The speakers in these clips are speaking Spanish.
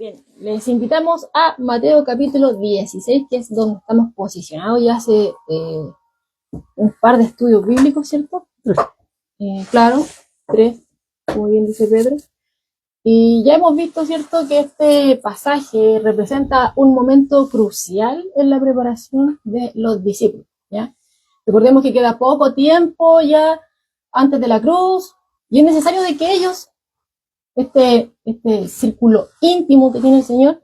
Bien, les invitamos a Mateo capítulo 16, que es donde estamos posicionados ya hace un par de estudios bíblicos, ¿cierto? Claro, 3, como bien dice Pedro. Y ya hemos visto, ¿cierto?, que este pasaje representa un momento crucial en la preparación de los discípulos, ¿ya? Recordemos que queda poco tiempo ya antes de la cruz, y es necesario de que ellos, este círculo íntimo que tiene el Señor,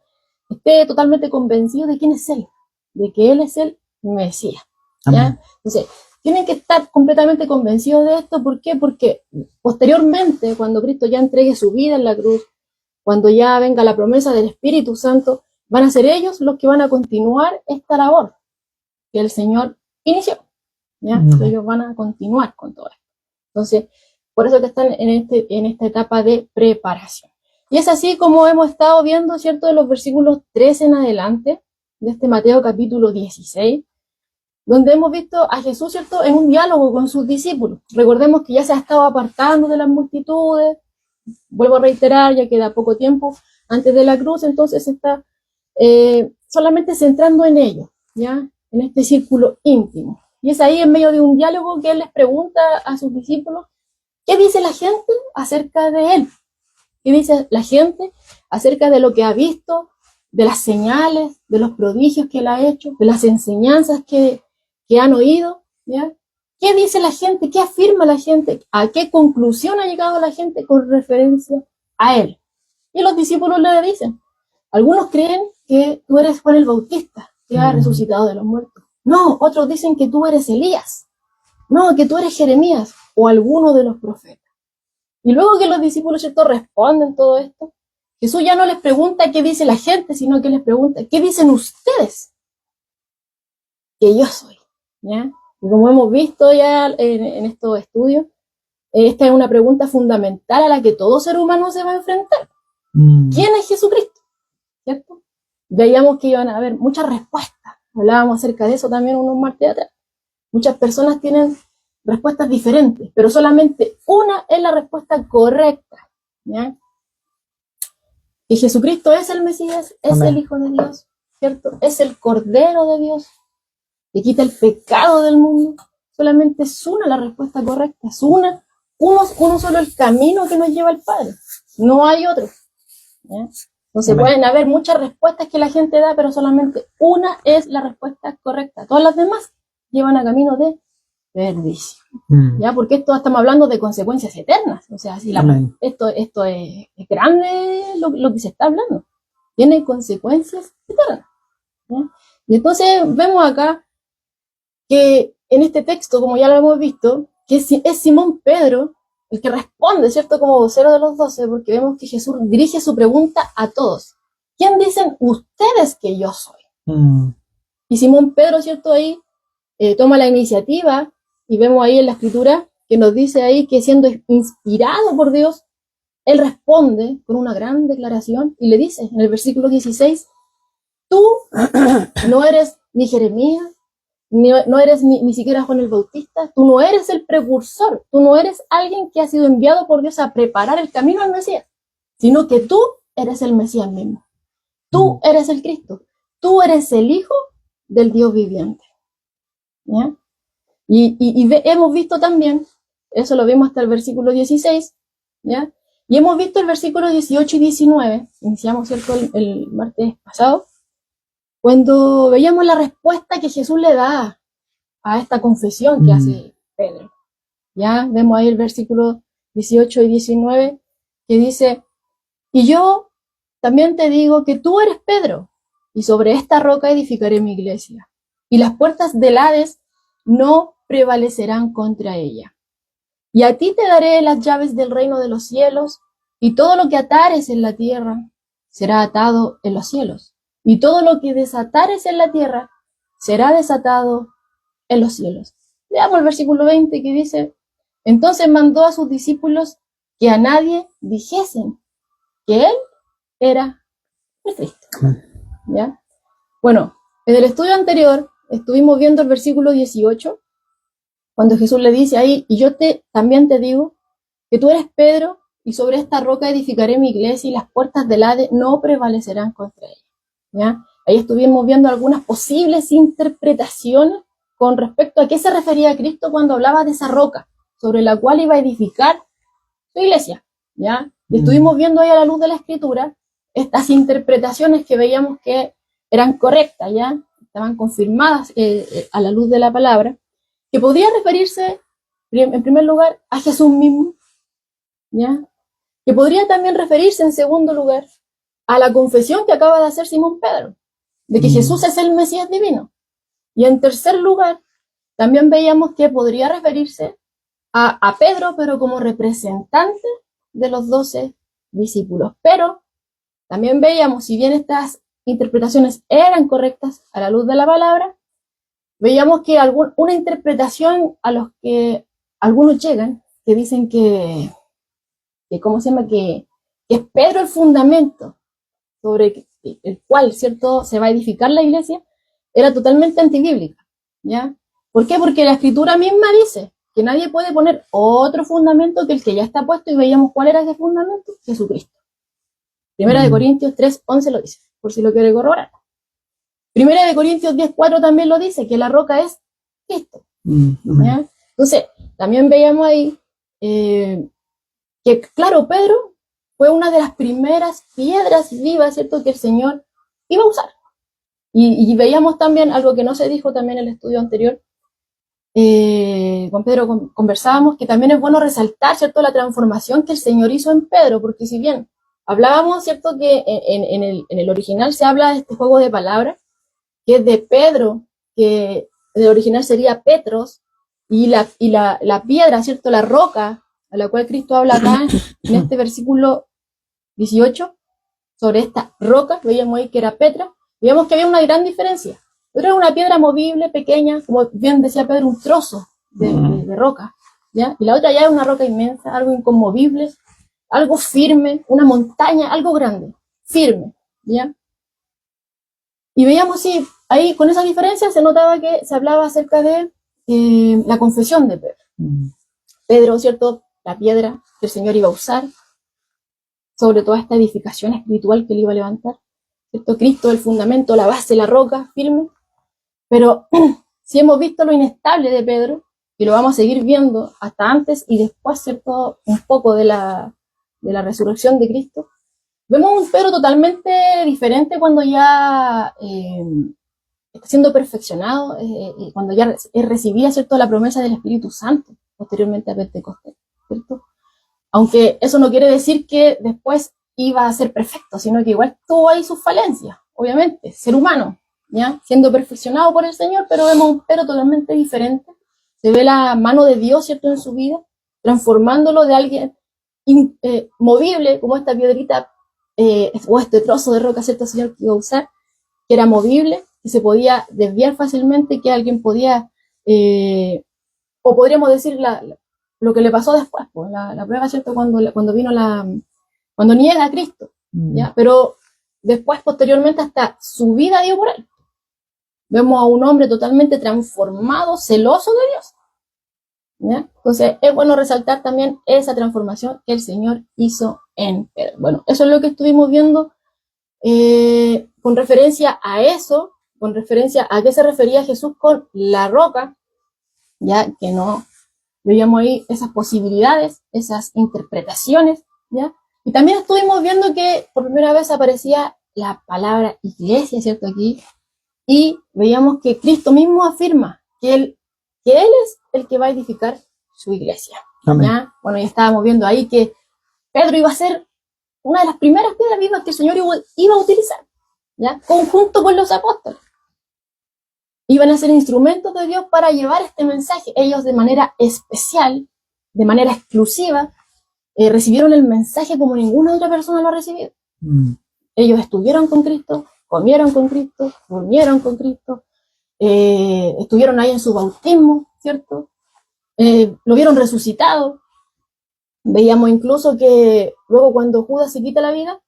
esté totalmente convencido de quién es Él, de que Él es el Mesías, ¿ya? Amén. Entonces, tienen que estar completamente convencidos de esto. ¿Por qué? Porque posteriormente, cuando Cristo ya entregue su vida en la cruz, cuando ya venga la promesa del Espíritu Santo, van a ser ellos los que van a continuar esta labor que el Señor inició, ¿ya? Ellos van a continuar con todo esto. Entonces, por eso que están en esta etapa de preparación. Y es así como hemos estado viendo, ¿cierto?, de los versículos 13 en adelante, de este Mateo capítulo 16, donde hemos visto a Jesús, ¿cierto?, en un diálogo con sus discípulos. Recordemos que ya se ha estado apartando de las multitudes, vuelvo a reiterar, ya queda poco tiempo antes de la cruz, entonces se está solamente centrando en ellos, ¿ya?, en este círculo íntimo. Y es ahí, en medio de un diálogo, que Él les pregunta a sus discípulos, ¿qué dice la gente acerca de Él? ¿Qué dice la gente acerca de lo que ha visto, de las señales, de los prodigios que Él ha hecho, de las enseñanzas que han oído, ¿ya? ¿Qué dice la gente? ¿Qué afirma la gente? ¿A qué conclusión ha llegado la gente con referencia a Él? Y los discípulos le dicen, algunos creen que tú eres Juan el Bautista, que ha resucitado de los muertos. No, otros dicen que tú eres Elías. No, que tú eres Jeremías o alguno de los profetas. Y luego que los discípulos, ¿cierto?, responden todo esto, Jesús ya no les pregunta qué dice la gente, sino que les pregunta, ¿qué dicen ustedes que yo soy? ¿Ya? Y como hemos visto ya en estos estudios, esta es una pregunta fundamental a la que todo ser humano se va a enfrentar. ¿Quién es Jesucristo? ¿Cierto? Veíamos que iban a haber muchas respuestas. Hablábamos acerca de eso también unos martes atrás. Muchas personas tienen respuestas diferentes, pero solamente una es la respuesta correcta, ¿ya? Y Jesucristo es el Mesías, es Amén. El Hijo de Dios, ¿cierto? Es el Cordero de Dios, que quita el pecado del mundo. Solamente es una la respuesta correcta, es uno solo el camino que nos lleva al Padre, no hay otro, ¿ya? Entonces Amén. Pueden haber muchas respuestas que la gente da, pero solamente una es la respuesta correcta. Todas las demás llevan a camino de perdición, ¿ya? Porque esto estamos hablando de consecuencias eternas. O sea, si esto es grande lo que se está hablando. Tiene consecuencias eternas, ¿ya? Y entonces vemos acá que en este texto, como ya lo hemos visto, que es Simón Pedro el que responde, ¿cierto?, como vocero de los 12, porque vemos que Jesús dirige su pregunta a todos. ¿Quién dicen ustedes que yo soy? Y Simón Pedro, ¿cierto?, ahí toma la iniciativa, y vemos ahí en la escritura que nos dice ahí que, siendo inspirado por Dios, él responde con una gran declaración y le dice en el versículo 16, tú no eres ni Jeremías, no eres ni siquiera Juan el Bautista, tú no eres el precursor, tú no eres alguien que ha sido enviado por Dios a preparar el camino al Mesías, sino que tú eres el Mesías mismo, tú eres el Cristo, tú eres el Hijo del Dios viviente, ¿ya? Hemos visto también, eso lo vimos hasta el versículo 16, ¿ya? Y hemos visto el versículo 18 y 19, iniciamos, ¿cierto?, el martes pasado, cuando veíamos la respuesta que Jesús le da a esta confesión que hace Pedro. Ya vemos ahí el versículo 18 y 19, que dice, y yo también te digo que tú eres Pedro, y sobre esta roca edificaré mi iglesia, y las puertas del Hades no prevalecerán contra ella. Y a ti te daré las llaves del reino de los cielos, y todo lo que atares en la tierra será atado en los cielos, y todo lo que desatares en la tierra será desatado en los cielos. Veamos el versículo 20 que dice, entonces mandó a sus discípulos que a nadie dijesen que él era el Cristo. ¿Ya? Bueno, en el estudio anterior estuvimos viendo el versículo 18, cuando Jesús le dice ahí, y yo también te digo que tú eres Pedro, y sobre esta roca edificaré mi iglesia y las puertas del Hades no prevalecerán contra ella. ¿Ya? Ahí estuvimos viendo algunas posibles interpretaciones con respecto a qué se refería a Cristo cuando hablaba de esa roca sobre la cual iba a edificar su iglesia. ¿Ya? Y estuvimos viendo ahí a la luz de la Escritura estas interpretaciones que veíamos que eran correctas, ¿ya? Estaban confirmadas a la luz de la palabra, que podría referirse en primer lugar a Jesús mismo, ¿ya? Que podría también referirse en segundo lugar a la confesión que acaba de hacer Simón Pedro, de que Jesús es el Mesías divino. Y en tercer lugar, también veíamos que podría referirse a Pedro, pero como representante de los 12 discípulos. Pero también veíamos, si bien estas interpretaciones eran correctas a la luz de la palabra, veíamos que una interpretación a los que algunos llegan, que dicen que ¿cómo se llama? Que es Pedro el fundamento sobre el cual, ¿cierto?, se va a edificar la iglesia, era totalmente antibíblica, ¿ya? ¿Por qué? Porque la Escritura misma dice que nadie puede poner otro fundamento que el que ya está puesto, y veíamos cuál era ese fundamento: Jesucristo. Primera de Corintios 3:11 lo dice, por si lo quiere corroborar. Primera de Corintios 10:4 también lo dice, que la roca es Cristo. ¿Ya? Entonces, también veíamos ahí que, claro, Pedro fue una de las primeras piedras vivas, ¿cierto?, que el Señor iba a usar. Y veíamos también algo que no se dijo también en el estudio anterior. Con Pedro conversábamos que también es bueno resaltar, ¿cierto?, la transformación que el Señor hizo en Pedro, porque si bien hablábamos, ¿cierto?, que en el original se habla de este juego de palabras, que es de Pedro, que el original sería Petros, y la piedra, ¿cierto?, la roca, a la cual Cristo habla acá en este versículo 18, sobre esta roca, veíamos ahí que era Petra, veíamos que había una gran diferencia. Era una piedra movible, pequeña, como bien decía Pedro, un trozo de roca, ¿ya? Y la otra ya es una roca inmensa, algo inconmovible, algo firme, una montaña, algo grande, firme, ¿ya? Y veíamos, sí, ahí con esa diferencia se notaba que se hablaba acerca de la confesión de Pedro. Pedro, ¿cierto?, la piedra que el Señor iba a usar sobre toda esta edificación espiritual que él iba a levantar, ¿cierto? Cristo, el fundamento, la base, la roca firme. Pero si hemos visto lo inestable de Pedro, y lo vamos a seguir viendo hasta antes y después, ¿cierto?, un poco de la resurrección de Cristo, vemos un Pedro totalmente diferente cuando ya está siendo perfeccionado, y cuando ya es recibida, ¿cierto?, la promesa del Espíritu Santo, posteriormente a Pentecostés, ¿cierto? Aunque eso no quiere decir que después iba a ser perfecto, sino que igual tuvo ahí sus falencias, obviamente, ser humano, ¿ya? Siendo perfeccionado por el Señor, pero vemos un Pedro totalmente diferente. Se ve la mano de Dios, ¿cierto?, en su vida, transformándolo de alguien movible, como esta piedrita, o este trozo de roca, ¿cierto?, Señor, que iba a usar, que era movible, que se podía desviar fácilmente, que alguien podía, o podríamos decir lo que le pasó después, pues, la prueba, ¿cierto?, cuando vino cuando niega a Cristo, ¿ya? Pero después, posteriormente, hasta su vida dio por él. Vemos a un hombre totalmente transformado, celoso de Dios, ¿ya? Entonces, es bueno resaltar también esa transformación que el Señor hizo en Pedro. Bueno, eso es lo que estuvimos viendo con referencia a eso, con referencia a qué se refería Jesús con la roca, ya que no veíamos ahí esas posibilidades, esas interpretaciones, ¿ya? Y también estuvimos viendo que por primera vez aparecía la palabra iglesia, ¿cierto?, aquí, y veíamos que Cristo mismo afirma que Él es el que va a edificar su iglesia. ¿Ya? Bueno, ya estábamos viendo ahí que Pedro iba a ser una de las primeras piedras vivas que el Señor iba a utilizar, ¿ya?, conjunto con los apóstoles. Iban a ser instrumentos de Dios para llevar este mensaje. Ellos de manera especial, de manera exclusiva, recibieron el mensaje como ninguna otra persona lo ha recibido. Ellos estuvieron con Cristo, comieron con Cristo, durmieron con Cristo, estuvieron ahí en su bautismo, ¿cierto? Lo vieron resucitado. Veíamos incluso que luego, cuando Judas se quita la vida,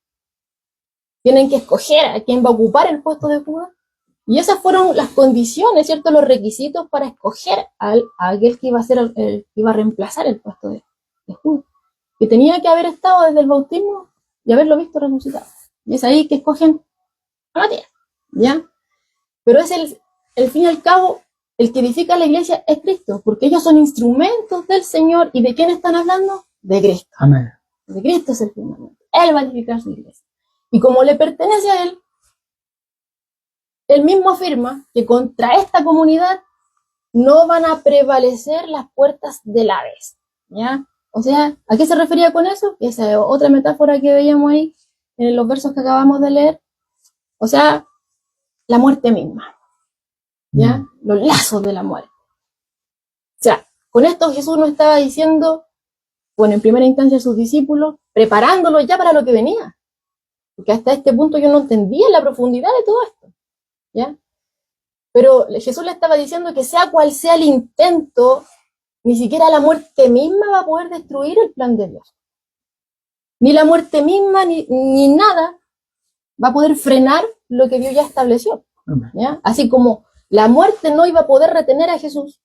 tienen que escoger a quién va a ocupar el puesto de Judas. Y esas fueron las condiciones, ¿cierto?, los requisitos para escoger a aquel que iba a ser que iba a reemplazar el puesto de Judas. que tenía que haber estado desde el bautismo y haberlo visto resucitado. Y es ahí que escogen a Matías, ¿ya? Pero es el fin y al cabo, el que edifica la iglesia es Cristo, porque ellos son instrumentos del Señor. ¿Y de quién están hablando? De Cristo. Amén. De Cristo es el fundamento. Él va a edificar su iglesia. Y como le pertenece a él mismo afirma que contra esta comunidad no van a prevalecer las puertas del Hades, ¿ya? O sea, ¿a qué se refería con eso? Esa es otra metáfora que veíamos ahí en los versos que acabamos de leer. O sea, la muerte misma, ¿ya? Los lazos de la muerte. O sea, con esto Jesús no estaba diciendo, bueno, en primera instancia a sus discípulos, preparándolos ya para lo que venía. Porque hasta este punto yo no entendía la profundidad de todo esto, ¿ya? Pero Jesús le estaba diciendo que sea cual sea el intento, ni siquiera la muerte misma va a poder destruir el plan de Dios. Ni la muerte misma, ni nada va a poder frenar lo que Dios ya estableció, ¿ya? Así como la muerte no iba a poder retener a Jesús,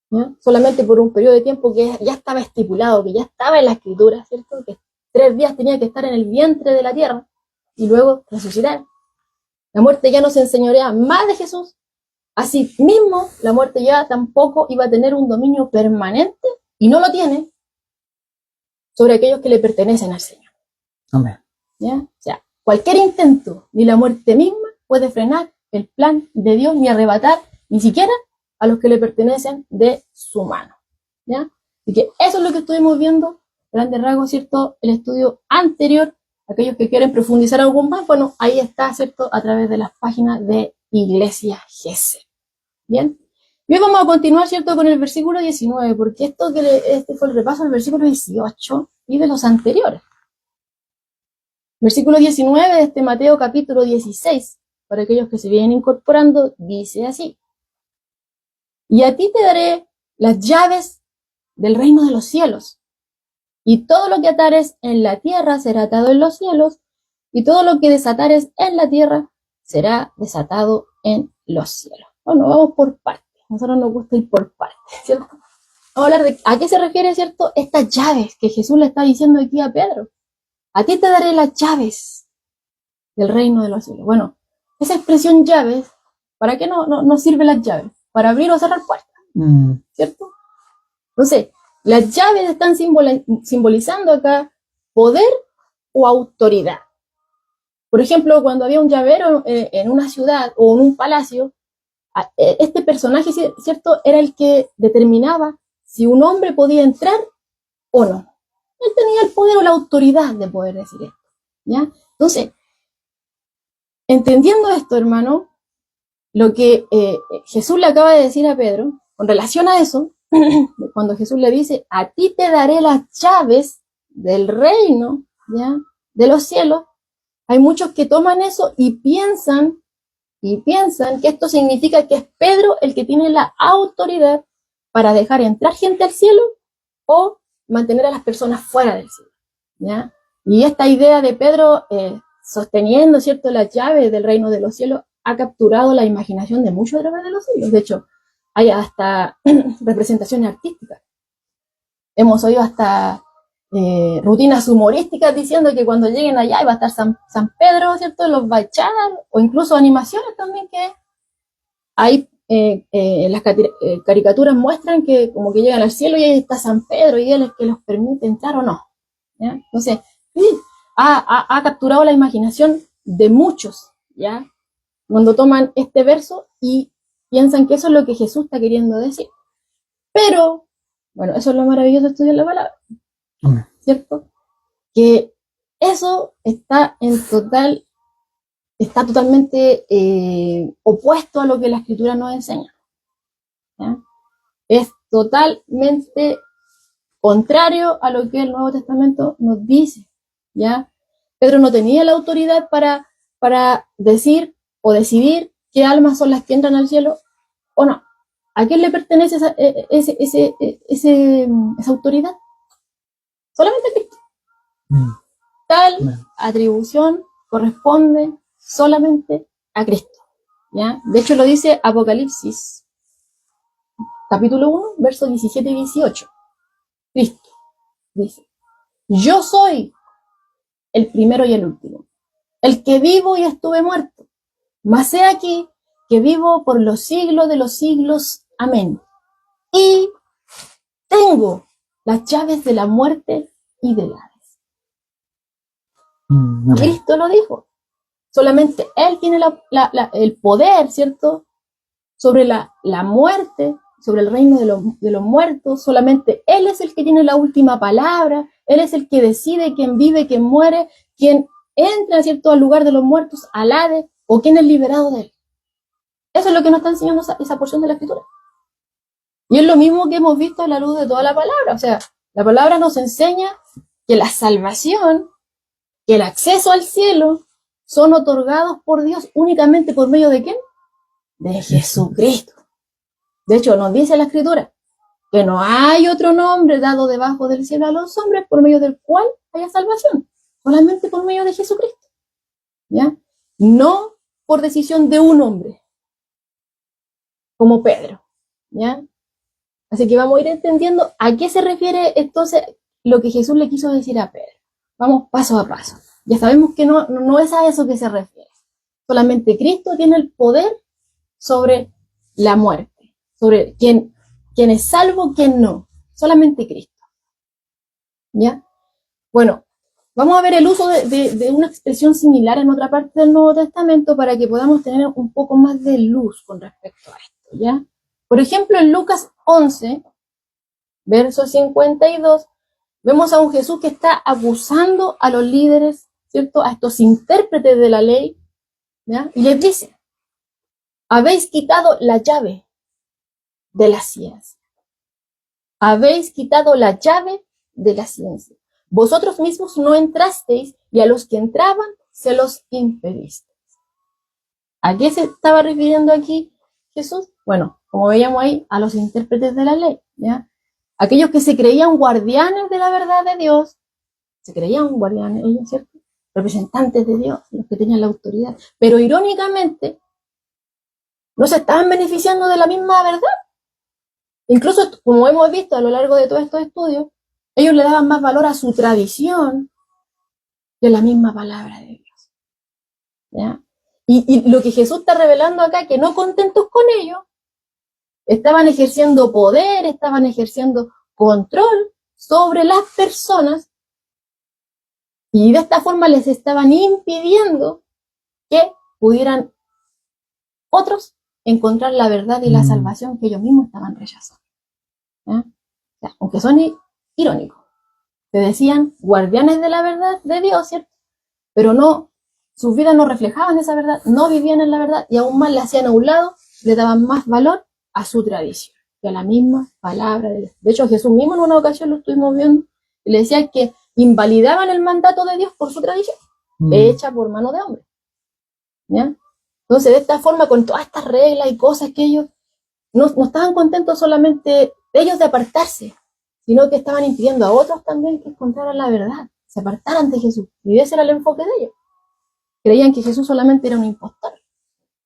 ¿ya? Solamente por un periodo de tiempo que ya estaba estipulado, que ya estaba en la Escritura, ¿cierto? Que 3 días tenía que estar en el vientre de la tierra y luego resucitar. La muerte ya no se enseñorea más de Jesús. Así mismo, la muerte ya tampoco iba a tener un dominio permanente, y no lo tiene, sobre aquellos que le pertenecen al Señor. Amén. ¿Ya? O sea, cualquier intento, ni la muerte misma, puede frenar el plan de Dios, ni arrebatar, ni siquiera a los que le pertenecen de su mano. ¿Ya? Así que eso es lo que estuvimos viendo, grandes rasgos, ¿cierto? El estudio anterior. Aquellos que quieren profundizar algún más, bueno, ahí está, ¿cierto? A través de las páginas de Iglesia GESE. Bien. Y hoy vamos a continuar, ¿cierto? Con el versículo 19, porque este fue el repaso del versículo 18 y de los anteriores. Versículo 19 de este Mateo capítulo 16, para aquellos que se vienen incorporando, dice así: y a ti te daré las llaves del reino de los cielos, y todo lo que atares en la tierra será atado en los cielos, y todo lo que desatares en la tierra será desatado en los cielos. Bueno, vamos por partes. A nosotros nos gusta ir por partes, ¿cierto? Vamos a hablar de a qué se refiere, ¿cierto? Estas llaves que Jesús le está diciendo aquí a Pedro. A ti te daré las llaves del reino de los cielos. Bueno, esa expresión llaves, ¿para qué no sirven las llaves? Para abrir o cerrar puertas, ¿cierto? Entonces, las llaves están simbolizando acá poder o autoridad. Por ejemplo, cuando había un llavero en una ciudad o en un palacio, este personaje, ¿cierto?, era el que determinaba si un hombre podía entrar o no. Él tenía el poder o la autoridad de poder decir esto, ¿ya? Entonces, entendiendo esto, hermano, lo que Jesús le acaba de decir a Pedro, con relación a eso, cuando Jesús le dice, a ti te daré las llaves del reino, ¿ya?, de los cielos, hay muchos que toman eso y piensan que esto significa que es Pedro el que tiene la autoridad para dejar entrar gente al cielo o mantener a las personas fuera del cielo, ¿ya? Y esta idea de Pedro sosteniendo, ¿cierto?, las llaves del reino de los cielos ha capturado la imaginación de muchos a través de los siglos. De hecho, hay hasta representaciones artísticas. Hemos oído hasta rutinas humorísticas diciendo que cuando lleguen allá va a estar San Pedro, ¿cierto?, los va a echar, o incluso animaciones también que hay, las caricaturas muestran que como que llegan al cielo y ahí está San Pedro y él es el que los permite entrar o no, ¿ya? Entonces, sí, ha capturado la imaginación de muchos, ¿ya?, cuando toman este verso y piensan que eso es lo que Jesús está queriendo decir. Pero, bueno, eso es lo maravilloso de estudiar la palabra, ¿cierto? Que eso está totalmente opuesto a lo que la Escritura nos enseña, ¿ya? Es totalmente contrario a lo que el Nuevo Testamento nos dice, ¿ya? Pedro no tenía la autoridad para decir o decidir qué almas son las que entran al cielo o no. ¿A quién le pertenece esa autoridad? Solamente a Cristo. Tal atribución corresponde solamente a Cristo, ¿ya? De hecho lo dice Apocalipsis, capítulo 1, versos 17 y 18. Cristo, dice, yo soy el primero y el último, el que vivo y estuve muerto, mas he aquí que vivo por los siglos de los siglos. Amén. Y tengo las llaves de la muerte y del Hades. Cristo lo dijo. Solamente Él tiene el poder, ¿cierto? Sobre la muerte, sobre el reino de los muertos. Solamente Él es el que tiene la última palabra. Él es el que decide quién vive, quién muere, quién entra, ¿cierto?, al lugar de los muertos, al Hades, o quién es liberado de Él. Eso es lo que nos está enseñando esa porción de la Escritura. Y es lo mismo que hemos visto a la luz de toda la palabra. O sea, la palabra nos enseña que la salvación, que el acceso al cielo, son otorgados por Dios únicamente por medio ¿de quién? De Jesucristo. De hecho, nos dice la Escritura que no hay otro nombre dado debajo del cielo a los hombres por medio del cual haya salvación. Solamente por medio de Jesucristo. ¿Ya? No por decisión de un hombre, como Pedro. ¿Ya? Así que vamos a ir entendiendo a qué se refiere entonces lo que Jesús le quiso decir a Pedro. Vamos paso a paso. Ya sabemos que no es a eso que se refiere. Solamente Cristo tiene el poder sobre la muerte, sobre quién es salvo, quién no. Solamente Cristo. ¿Ya? Bueno, vamos a ver el uso de una expresión similar en otra parte del Nuevo Testamento para que podamos tener un poco más de luz con respecto a esto. ¿Ya? Por ejemplo, en Lucas 11, verso 52, vemos a un Jesús que está acusando a los líderes, ¿cierto?, a estos intérpretes de la ley, ¿ya? Y les dice, habéis quitado la llave de la ciencia. Habéis quitado la llave de la ciencia. Vosotros mismos no entrasteis y a los que entraban se los impedisteis. ¿A qué se estaba refiriendo aquí Jesús? Bueno, como veíamos ahí, a los intérpretes de la ley, ¿ya? Aquellos que se creían guardianes de la verdad de Dios, se creían guardianes ellos, ¿cierto? Representantes de Dios, los que tenían la autoridad. Pero irónicamente, no se estaban beneficiando de la misma verdad. Incluso, como hemos visto a lo largo de todos estos estudios, ellos le daban más valor a su tradición que la misma palabra de Dios. ¿Ya? Y lo que Jesús está revelando acá, que no contentos con ellos, estaban ejerciendo poder, estaban ejerciendo control sobre las personas y de esta forma les estaban impidiendo que pudieran otros encontrar la verdad y la salvación que ellos mismos estaban rechazando. ¿Ya? O sea, aunque son irónicos, se decían guardianes de la verdad de Dios, ¿cierto? Pero no, sus vidas no reflejaban esa verdad, no vivían en la verdad y aún más la hacían a un lado, le daban más valor a su tradición que a la misma palabra de Dios. De hecho, Jesús mismo en una ocasión lo estuvimos viendo y le decía que invalidaban el mandato de Dios por su tradición, hecha por mano de hombre. ¿Ya? Entonces, de esta forma, con todas estas reglas y cosas que ellos no estaban contentos solamente ellos de apartarse, sino que estaban impidiendo a otros también que encontraran la verdad, se apartaran de Jesús. Y ese era el enfoque de ellos. Creían que Jesús solamente era un impostor.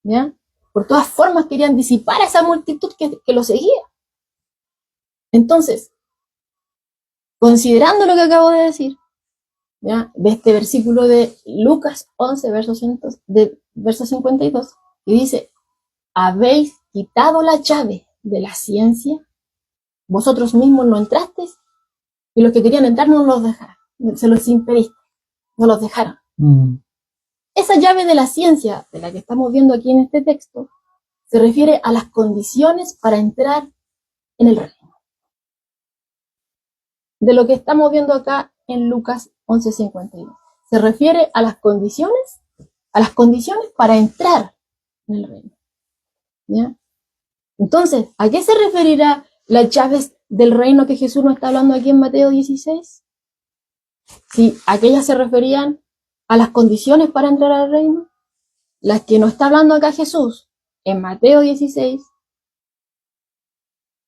¿Ya? Por todas formas querían disipar a esa multitud que lo seguía. Entonces, considerando lo que acabo de decir, ¿ya?, de este versículo de Lucas 11, verso 52, que dice, habéis quitado la llave de la ciencia, vosotros mismos no entrasteis, y los que querían entrar no los dejaron, se los impediste, no los dejaron. Esa llave de la ciencia, de la que estamos viendo aquí en este texto, se refiere a las condiciones para entrar en el reino. De lo que estamos viendo acá en Lucas 11:52. Se refiere a las condiciones para entrar en el reino. ¿Ya? Entonces, ¿a qué se referirá las llaves del reino que Jesús nos está hablando aquí en Mateo 16? Si aquellas se referían a las condiciones para entrar al reino, las que nos está hablando acá Jesús en Mateo 16,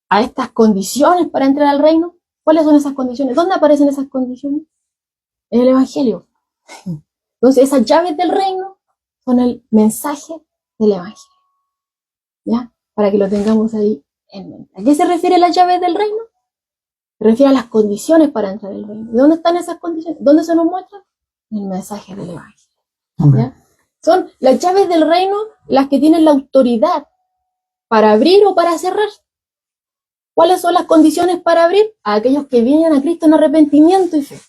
a estas condiciones para entrar al reino, ¿cuáles son esas condiciones? ¿Dónde aparecen esas condiciones? En el Evangelio. Entonces, esas llaves del reino son el mensaje del Evangelio. ¿Ya? Para que lo tengamos ahí en mente. ¿A qué se refiere las llaves del reino? Se refiere a las condiciones para entrar al reino. ¿De dónde están esas condiciones? ¿Dónde se nos muestran? En el mensaje del Evangelio. ¿Ya? Son las llaves del reino las que tienen la autoridad para abrir o para cerrar. ¿Cuáles son las condiciones para abrir? A aquellos que vienen a Cristo en arrepentimiento y fe.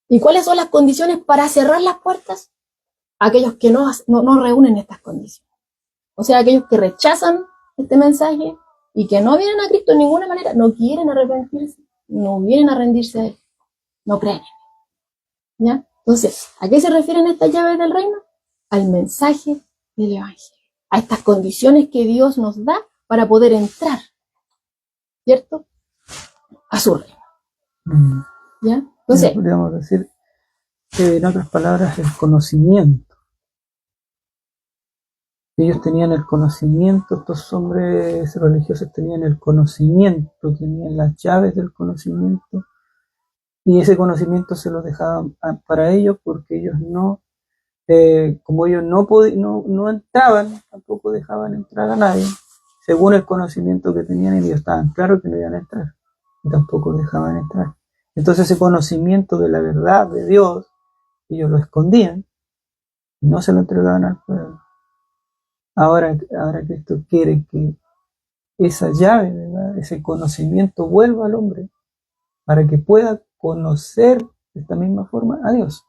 ¿Y cuáles son las condiciones para cerrar las puertas? A aquellos que no reúnen estas condiciones. O sea, aquellos que rechazan este mensaje y que no vienen a Cristo de ninguna manera, no quieren arrepentirse, no vienen a rendirse a Él, no creen. ¿Ya? Entonces, ¿a qué se refieren estas llaves del reino? Al mensaje del Evangelio, a estas condiciones que Dios nos da para poder entrar, ¿cierto?, a su reino. ¿Ya? Entonces, podríamos decir que, en otras palabras, el conocimiento. Ellos tenían el conocimiento, estos hombres religiosos tenían el conocimiento, tenían las llaves del conocimiento, y ese conocimiento se lo dejaban para ellos, porque ellos no, como ellos no entraban, tampoco dejaban entrar a nadie, según el conocimiento que tenían. Ellos estaban claros que no iban a entrar, y tampoco dejaban entrar. Entonces ese conocimiento de la verdad de Dios, ellos lo escondían, y no se lo entregaban al pueblo. Ahora Cristo quiere que esa llave, ¿verdad?, ese conocimiento vuelva al hombre, para que pueda conocer de esta misma forma a Dios.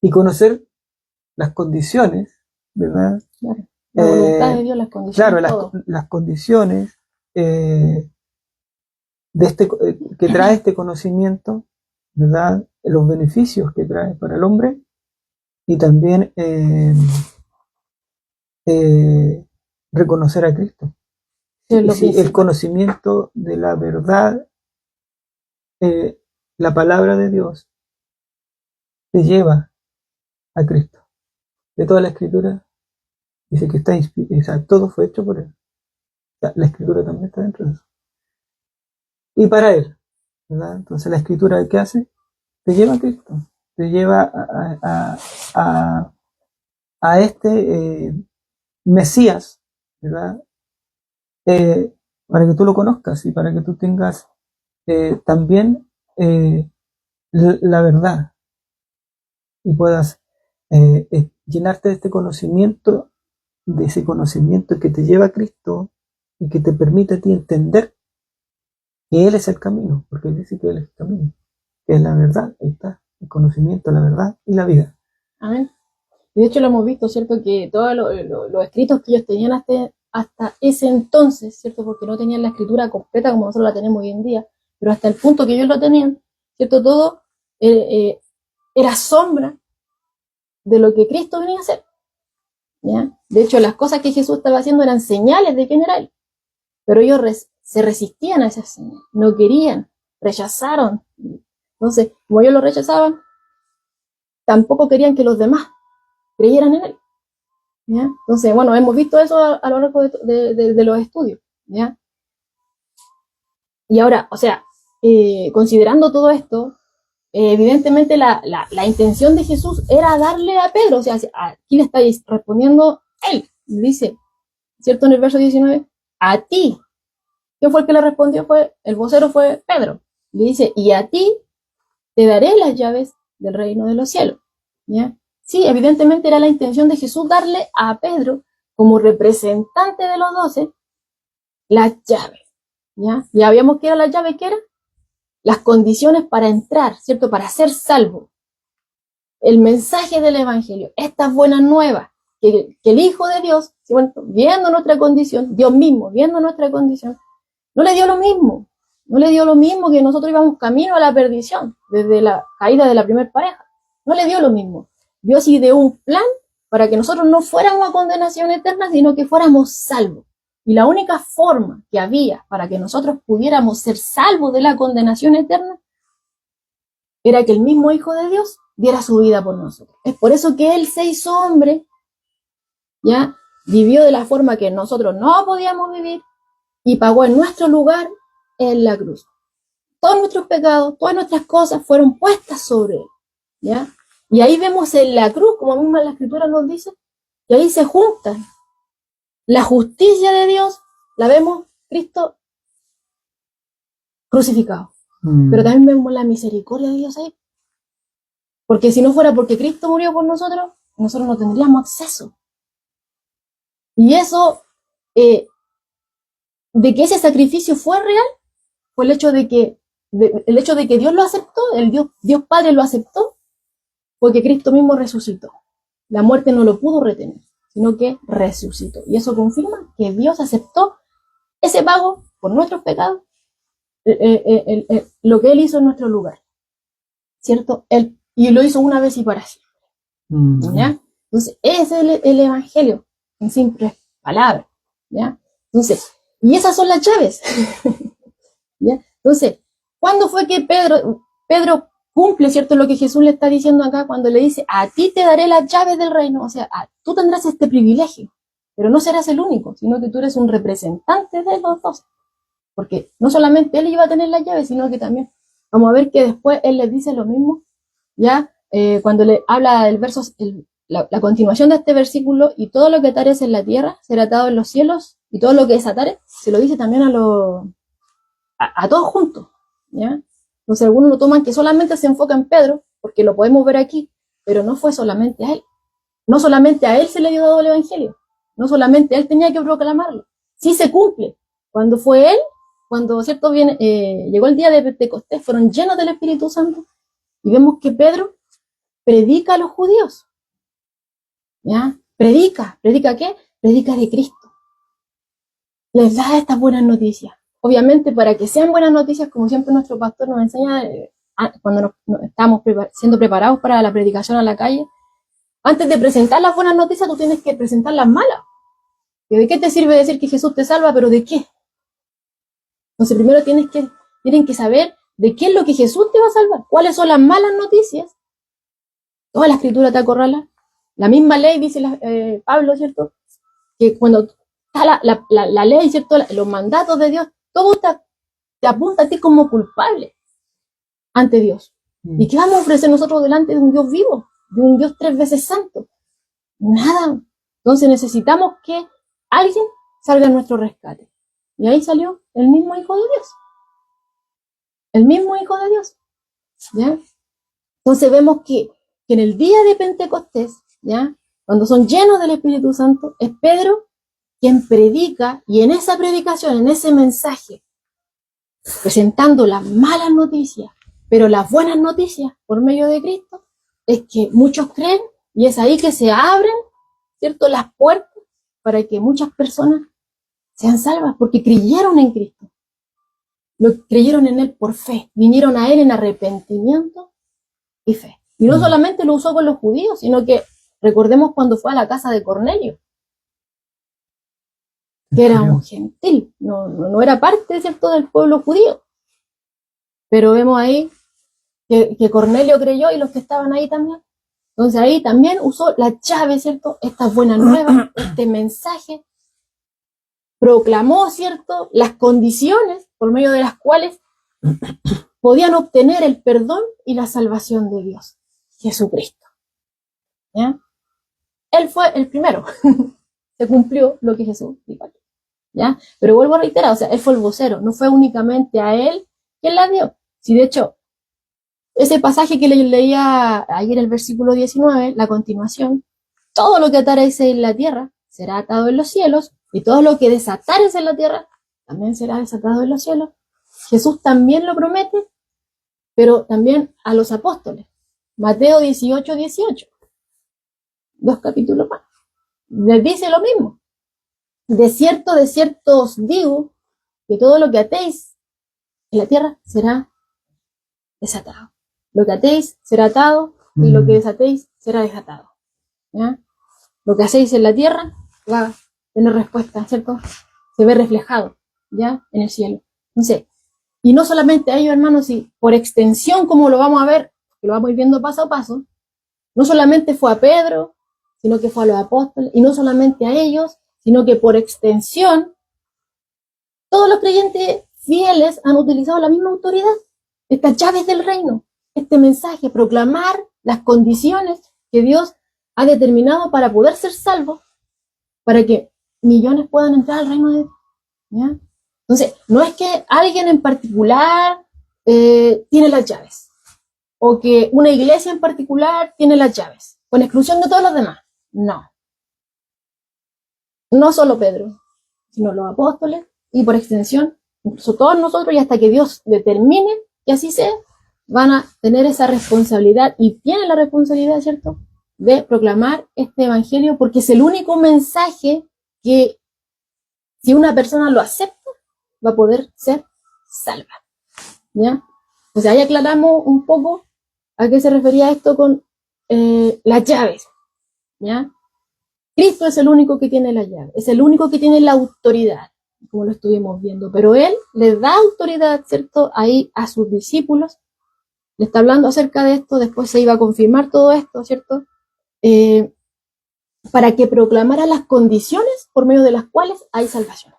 Y conocer las condiciones, ¿verdad? Claro. La voluntad de Dios, las condiciones. Claro, las condiciones de que trae este conocimiento, ¿verdad? Los beneficios que trae para el hombre, y también reconocer a Cristo. El conocimiento de la verdad, la palabra de Dios te lleva a Cristo. De toda la Escritura dice que está inspirado, o sea, todo fue hecho por Él. O sea, la Escritura también está dentro de eso. Y para Él, ¿verdad? Entonces la Escritura, ¿qué hace? Te lleva a Cristo, te lleva a este Mesías, ¿verdad? Para que tú lo conozcas y para que tú tengas también la verdad, y puedas llenarte de este conocimiento, de ese conocimiento que te lleva a Cristo y que te permite a ti entender que Él es el camino, porque Él dice que Él es el camino, que es la verdad. Ahí está, el conocimiento, la verdad y la vida. Amén. De hecho lo hemos visto, ¿cierto?, que todos los escritos que ellos tenían hasta ese entonces, ¿cierto?, porque no tenían la escritura completa como nosotros la tenemos hoy en día, pero hasta el punto que ellos lo tenían, ¿cierto?, todo era sombra de lo que Cristo venía a hacer. ¿Ya? De hecho, las cosas que Jesús estaba haciendo eran señales de quién era Él, pero ellos se resistían a esas señales, no querían, rechazaron. Entonces, como ellos lo rechazaban, tampoco querían que los demás creyeran en Él. ¿Ya? Entonces, bueno, hemos visto eso a lo largo de los estudios. ¿Ya? Y ahora, o sea, considerando todo esto, evidentemente la intención de Jesús era darle a Pedro, o sea, aquí le está respondiendo Él, dice, ¿cierto?, en el verso 19, a ti. ¿Quién fue el que le respondió? El vocero fue Pedro. Le dice, y a ti te daré las llaves del reino de los cielos. ¿Ya? Sí, evidentemente era la intención de Jesús darle a Pedro, como representante de los 12, las llaves. ¿Ya? Ya habíamos que era las llaves, que eran las condiciones para entrar, ¿cierto?, para ser salvo. El mensaje del Evangelio, estas buenas nuevas, que el Hijo de Dios, viendo nuestra condición, Dios mismo viendo nuestra condición, no le dio lo mismo. No le dio lo mismo que nosotros íbamos camino a la perdición, desde la caída de la primera pareja. No le dio lo mismo. Dios ideó un plan para que nosotros no fuéramos a condenación eterna, sino que fuéramos salvos. Y la única forma que había para que nosotros pudiéramos ser salvos de la condenación eterna era que el mismo Hijo de Dios diera su vida por nosotros. Es por eso que Él se hizo hombre, ¿ya? Vivió de la forma que nosotros no podíamos vivir y pagó en nuestro lugar en la cruz. Todos nuestros pecados, todas nuestras cosas fueron puestas sobre Él, ¿ya? Y ahí vemos en la cruz, como misma la Escritura nos dice, que ahí se juntan la justicia de Dios, la vemos, Cristo crucificado. Pero también vemos la misericordia de Dios ahí. Porque si no fuera porque Cristo murió por nosotros no tendríamos acceso. Y eso, de que ese sacrificio fue real, fue el hecho de que Dios lo aceptó, Dios Padre lo aceptó, porque Cristo mismo resucitó. La muerte no lo pudo retener, sino que resucitó. Y eso confirma que Dios aceptó ese pago por nuestros pecados, lo que Él hizo en nuestro lugar. ¿Cierto? Y lo hizo una vez y para siempre. ¿Ya? Entonces, ese es el Evangelio, en simples palabras. ¿Ya? Entonces, y esas son las llaves. ¿Ya? Entonces, ¿cuándo fue que Pedro cumple, cierto, lo que Jesús le está diciendo acá cuando le dice, a ti te daré las llaves del reino? O sea, tú tendrás este privilegio, pero no serás el único, sino que tú eres un representante de los dos. Porque no solamente él iba a tener las llaves, sino que también, vamos a ver que después él les dice lo mismo, ya, cuando le habla el verso, la continuación de este versículo, y todo lo que atares en la tierra será atado en los cielos, y todo lo que desatares, se lo dice también a todos juntos, ¿ya? Entonces algunos lo toman que solamente se enfoca en Pedro, porque lo podemos ver aquí, pero no fue solamente a él. No solamente a él se le dio dado el Evangelio, no solamente él tenía que proclamarlo. Sí se cumple. Cuando fue él, cuando, ¿cierto? Llegó el día de Pentecostés, fueron llenos del Espíritu Santo, y vemos que Pedro predica a los judíos, ¿ya? ¿Predica qué? Predica de Cristo. Les da estas buenas noticias. Obviamente, para que sean buenas noticias, como siempre nuestro pastor nos enseña, cuando nos estamos siendo preparados para la predicación a la calle, antes de presentar las buenas noticias, tú tienes que presentar las malas. ¿Y de qué te sirve decir que Jesús te salva, pero de qué? Entonces, primero tienen que saber de qué es lo que Jesús te va a salvar. ¿Cuáles son las malas noticias? Toda la Escritura te acorrala. La misma ley, dice Pablo, ¿cierto? Que cuando está la ley, ¿cierto? Los mandatos de Dios, todo te apunta a ti como culpable ante Dios. ¿Y qué vamos a ofrecer nosotros delante de un Dios vivo? De un Dios 3 veces santo. Nada. Entonces necesitamos que alguien salga a nuestro rescate. Y ahí salió el mismo Hijo de Dios. El mismo Hijo de Dios. ¿Ya? Entonces vemos que en el día de Pentecostés, ¿ya? Cuando son llenos del Espíritu Santo, es Pedro quien predica, y en esa predicación, en ese mensaje, presentando las malas noticias, pero las buenas noticias por medio de Cristo, es que muchos creen, y es ahí que se abren, ¿cierto?, las puertas para que muchas personas sean salvas, porque creyeron en Cristo. Creyeron en Él por fe, vinieron a Él en arrepentimiento y fe. Y no solamente lo usó con los judíos, sino que recordemos cuando fue a la casa de Cornelio, que era un gentil, no era parte, ¿cierto?, del pueblo judío. Pero vemos ahí que Cornelio creyó y los que estaban ahí también. Entonces ahí también usó la llave, ¿cierto?, estas buenas nuevas, este mensaje, proclamó, ¿cierto?, las condiciones por medio de las cuales podían obtener el perdón y la salvación de Dios, Jesucristo. ¿Ya? Él fue el primero. Se cumplió lo que Jesús dijo aquí. ¿Ya? Pero vuelvo a reiterar, o sea, él fue el vocero, no fue únicamente a él quien la dio. Si de hecho, ese pasaje que leía ayer, el versículo 19, la continuación, todo lo que ataréis en la tierra será atado en los cielos, y todo lo que desatares en la tierra también será desatado en los cielos. Jesús también lo promete, pero también a los apóstoles. Mateo 18, 18. 2 capítulos más. Les dice lo mismo. De cierto os digo que todo lo que atéis en la tierra será desatado. Lo que atéis será atado, y lo que desatéis será desatado. ¿Ya? Lo que hacéis en la tierra va a tener respuesta, ¿cierto? Se ve reflejado, ¿ya?, en el cielo. Entonces, y no solamente a ellos, hermanos, y por extensión, como lo vamos a ver, que lo vamos a ir viendo paso a paso, no solamente fue a Pedro, sino que fue a los apóstoles, y no solamente a ellos, sino que por extensión, todos los creyentes fieles han utilizado la misma autoridad, estas llaves del reino, este mensaje, proclamar las condiciones que Dios ha determinado para poder ser salvos, para que millones puedan entrar al reino de Dios. ¿Ya? Entonces, no es que alguien en particular tiene las llaves, o que una iglesia en particular tiene las llaves, con exclusión de todos los demás. No. No solo Pedro, sino los apóstoles, y por extensión, incluso todos nosotros, y hasta que Dios determine que así sea, van a tener esa responsabilidad, y tienen la responsabilidad, ¿cierto?, de proclamar este evangelio, porque es el único mensaje que, si una persona lo acepta, va a poder ser salva. ¿Ya? O sea, ahí aclaramos un poco a qué se refería esto con las llaves. ¿Ya? Cristo es el único que tiene la llave, es el único que tiene la autoridad, como lo estuvimos viendo, pero Él le da autoridad, ¿cierto?, ahí a sus discípulos, le está hablando acerca de esto, después se iba a confirmar todo esto, ¿cierto?, para que proclamara las condiciones por medio de las cuales hay salvación.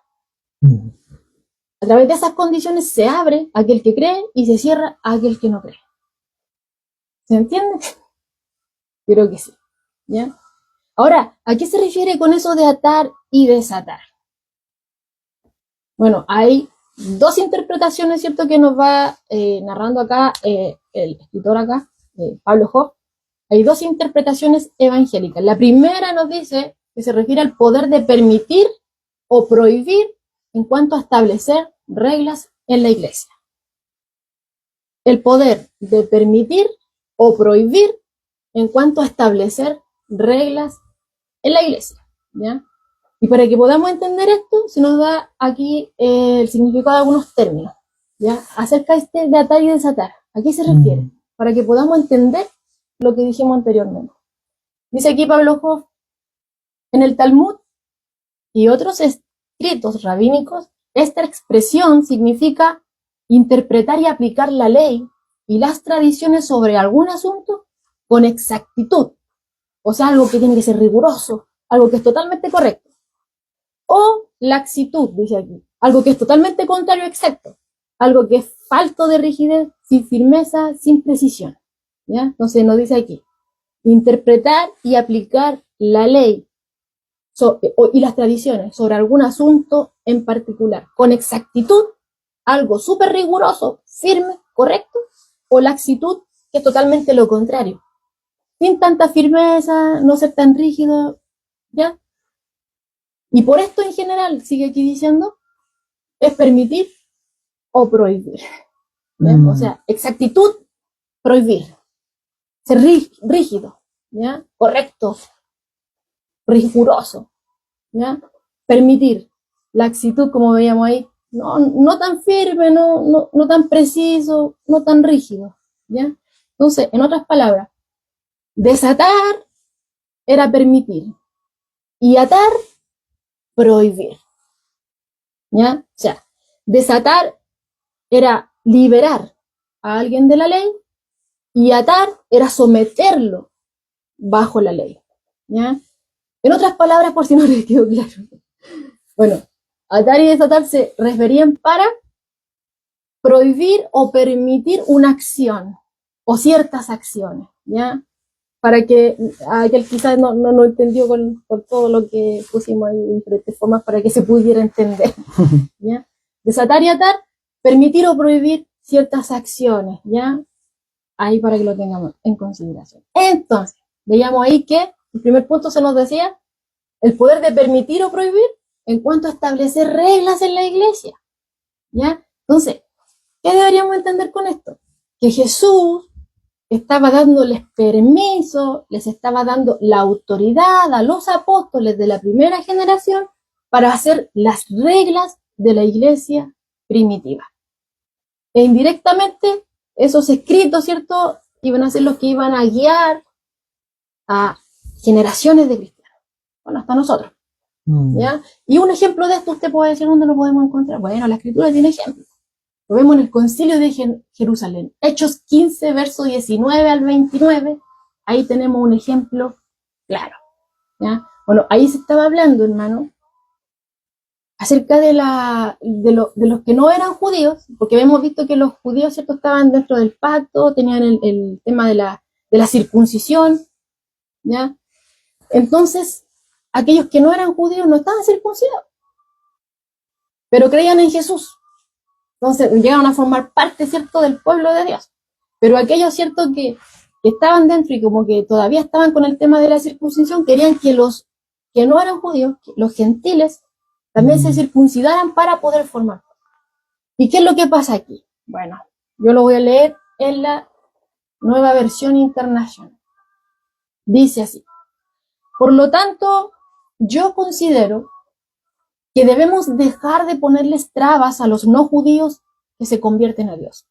A través de esas condiciones se abre a aquel que cree y se cierra a aquel que no cree. ¿Se entiende? Creo que sí. ¿Ya? Ahora, ¿a qué se refiere con eso de atar y desatar? Bueno, hay dos interpretaciones, ¿cierto?, que nos va narrando acá el escritor acá, Pablo Hoff. Hay dos interpretaciones evangélicas. La primera nos dice que se refiere al poder de permitir o prohibir en cuanto a establecer reglas en la iglesia. El poder de permitir o prohibir en cuanto a establecer reglas en la iglesia. ¿Ya? Y para que podamos entender esto, se nos da aquí el significado de algunos términos, ¿ya?, acerca de atar y desatar. ¿A qué se refiere? Para que podamos entender lo que dijimos anteriormente. Dice aquí Pablo Hoff, en el Talmud y otros escritos rabínicos, esta expresión significa interpretar y aplicar la ley y las tradiciones sobre algún asunto con exactitud. O sea, algo que tiene que ser riguroso, algo que es totalmente correcto. O laxitud, dice aquí, algo que es totalmente contrario a exacto, algo que es falto de rigidez, sin firmeza, sin precisión. ¿Ya? Entonces nos dice aquí, interpretar y aplicar la ley y las tradiciones sobre algún asunto en particular, con exactitud, algo súper riguroso, firme, correcto, o laxitud, que es totalmente lo contrario, sin tanta firmeza, no ser tan rígido, ¿ya? Y por esto en general, sigue aquí diciendo, es permitir o prohibir. O sea, exactitud, prohibir. Ser rígido, ¿ya? Correcto, riguroso, ¿ya? Permitir. Laxitud, como veíamos ahí, no tan firme, no tan preciso, no tan rígido, ¿ya? Entonces, en otras palabras, desatar era permitir y atar, prohibir, ¿ya? O sea, desatar era liberar a alguien de la ley y atar era someterlo bajo la ley, ¿ya? En otras palabras, por si no les quedó claro. Bueno, atar y desatar se referían para prohibir o permitir una acción o ciertas acciones, ¿ya? Para que aquel quizás no entendió con todo lo que pusimos ahí de diferentes formas para que se pudiera entender, ¿ya? Desatar y atar, permitir o prohibir ciertas acciones, ¿ya? Ahí para que lo tengamos en consideración. Entonces, veíamos ahí que el primer punto se nos decía el poder de permitir o prohibir en cuanto a establecer reglas en la iglesia, ¿ya? Entonces, ¿qué deberíamos entender con esto? Que Jesús estaba dándoles permiso, les estaba dando la autoridad a los apóstoles de la primera generación para hacer las reglas de la iglesia primitiva. E indirectamente, esos escritos, ¿cierto?, iban a ser los que iban a guiar a generaciones de cristianos. Bueno, hasta nosotros. ¿Ya? Y un ejemplo de esto, usted puede decir, ¿dónde lo podemos encontrar? Bueno, la escritura tiene ejemplos. Lo vemos en el concilio de Jerusalén. Hechos 15, verso 19 al 29. Ahí tenemos un ejemplo claro. ¿Ya? Bueno, ahí se estaba hablando, hermano, acerca de los que no eran judíos, porque hemos visto que los judíos, ¿cierto?, estaban dentro del pacto, tenían el tema de la circuncisión, ¿ya? Entonces, aquellos que no eran judíos no estaban circuncidados. pero creían en Jesús. Entonces llegaron a formar parte, ¿cierto?, del pueblo de Dios. Pero aquellos, ¿cierto?, que estaban dentro y como que todavía estaban con el tema de la circuncisión, querían que los que no eran judíos, los gentiles, también se circuncidaran para poder formar. ¿Y qué es lo que pasa aquí? Bueno, yo lo voy a leer en la Nueva Versión Internacional. Dice así: por lo tanto, yo considero que debemos dejar de ponerles trabas a los no judíos que se convierten a Dios.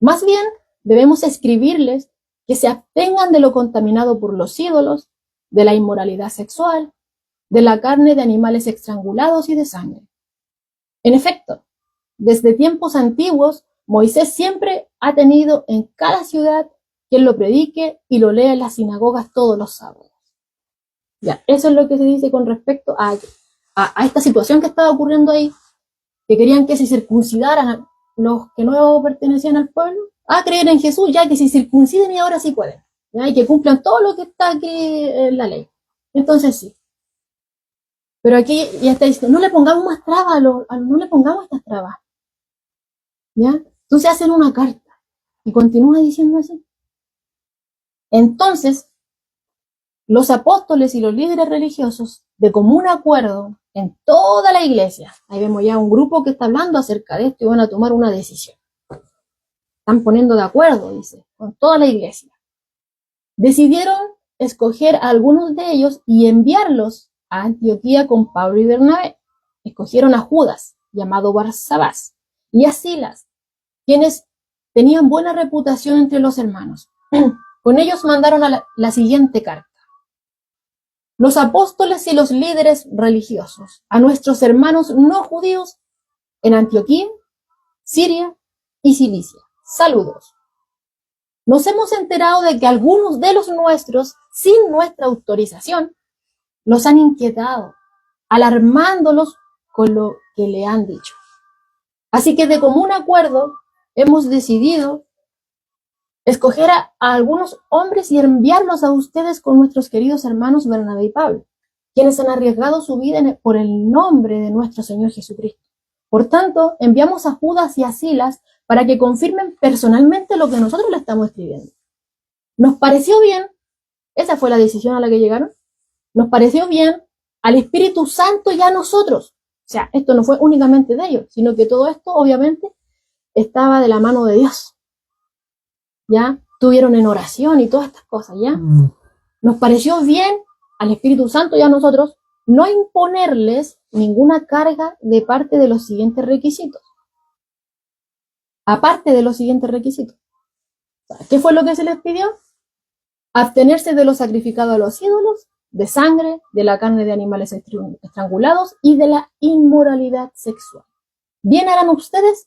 Más bien, debemos escribirles que se abstengan de lo contaminado por los ídolos, de la inmoralidad sexual, de la carne de animales estrangulados y de sangre. En efecto, desde tiempos antiguos, Moisés siempre ha tenido en cada ciudad quien lo predique y lo lea en las sinagogas todos los sábados. Ya, eso es lo que se dice con respecto a esta situación que estaba ocurriendo ahí, que querían que se circuncidaran a los que no pertenecían al pueblo, a creer en Jesús, ya que se circunciden y ahora sí pueden, ¿ya? Y que cumplan todo lo que está aquí en la ley. Entonces sí. Pero aquí ya está diciendo, no le pongamos más trabas, no le pongamos estas trabas. ¿Ya? Entonces hacen una carta y continúa diciendo así. Entonces, los apóstoles y los líderes religiosos, de común acuerdo en toda la iglesia, ahí vemos ya un grupo que está hablando acerca de esto y van a tomar una decisión. Están poniendo de acuerdo, dice, con toda la iglesia. Decidieron escoger a algunos de ellos y enviarlos a Antioquía con Pablo y Bernabé. Escogieron a Judas, llamado Barsabás, y a Silas, quienes tenían buena reputación entre los hermanos. Con ellos mandaron la siguiente carta. Los apóstoles y los líderes religiosos, a nuestros hermanos no judíos en Antioquía, Siria y Cilicia. Saludos. Nos hemos enterado de que algunos de los nuestros, sin nuestra autorización, los han inquietado, alarmándolos con lo que le han dicho. Así que de común acuerdo hemos decidido escoger a algunos hombres y enviarlos a ustedes con nuestros queridos hermanos Bernabé y Pablo, quienes han arriesgado su vida por el nombre de nuestro Señor Jesucristo. Por tanto, enviamos a Judas y a Silas para que confirmen personalmente lo que nosotros le estamos escribiendo. Nos pareció bien, esa fue la decisión a la que llegaron, nos pareció bien al Espíritu Santo y a nosotros. O sea, esto no fue únicamente de ellos, sino que todo esto, obviamente, estaba de la mano de Dios. ¿Ya? Tuvieron en oración y todas estas cosas, ¿ya? Nos pareció bien al Espíritu Santo y a nosotros no imponerles ninguna carga de parte de los siguientes requisitos. Aparte de los siguientes requisitos. ¿Qué fue lo que se les pidió? Abstenerse de lo sacrificado a los ídolos, de sangre, de la carne de animales estrangulados y de la inmoralidad sexual. Bien harán ustedes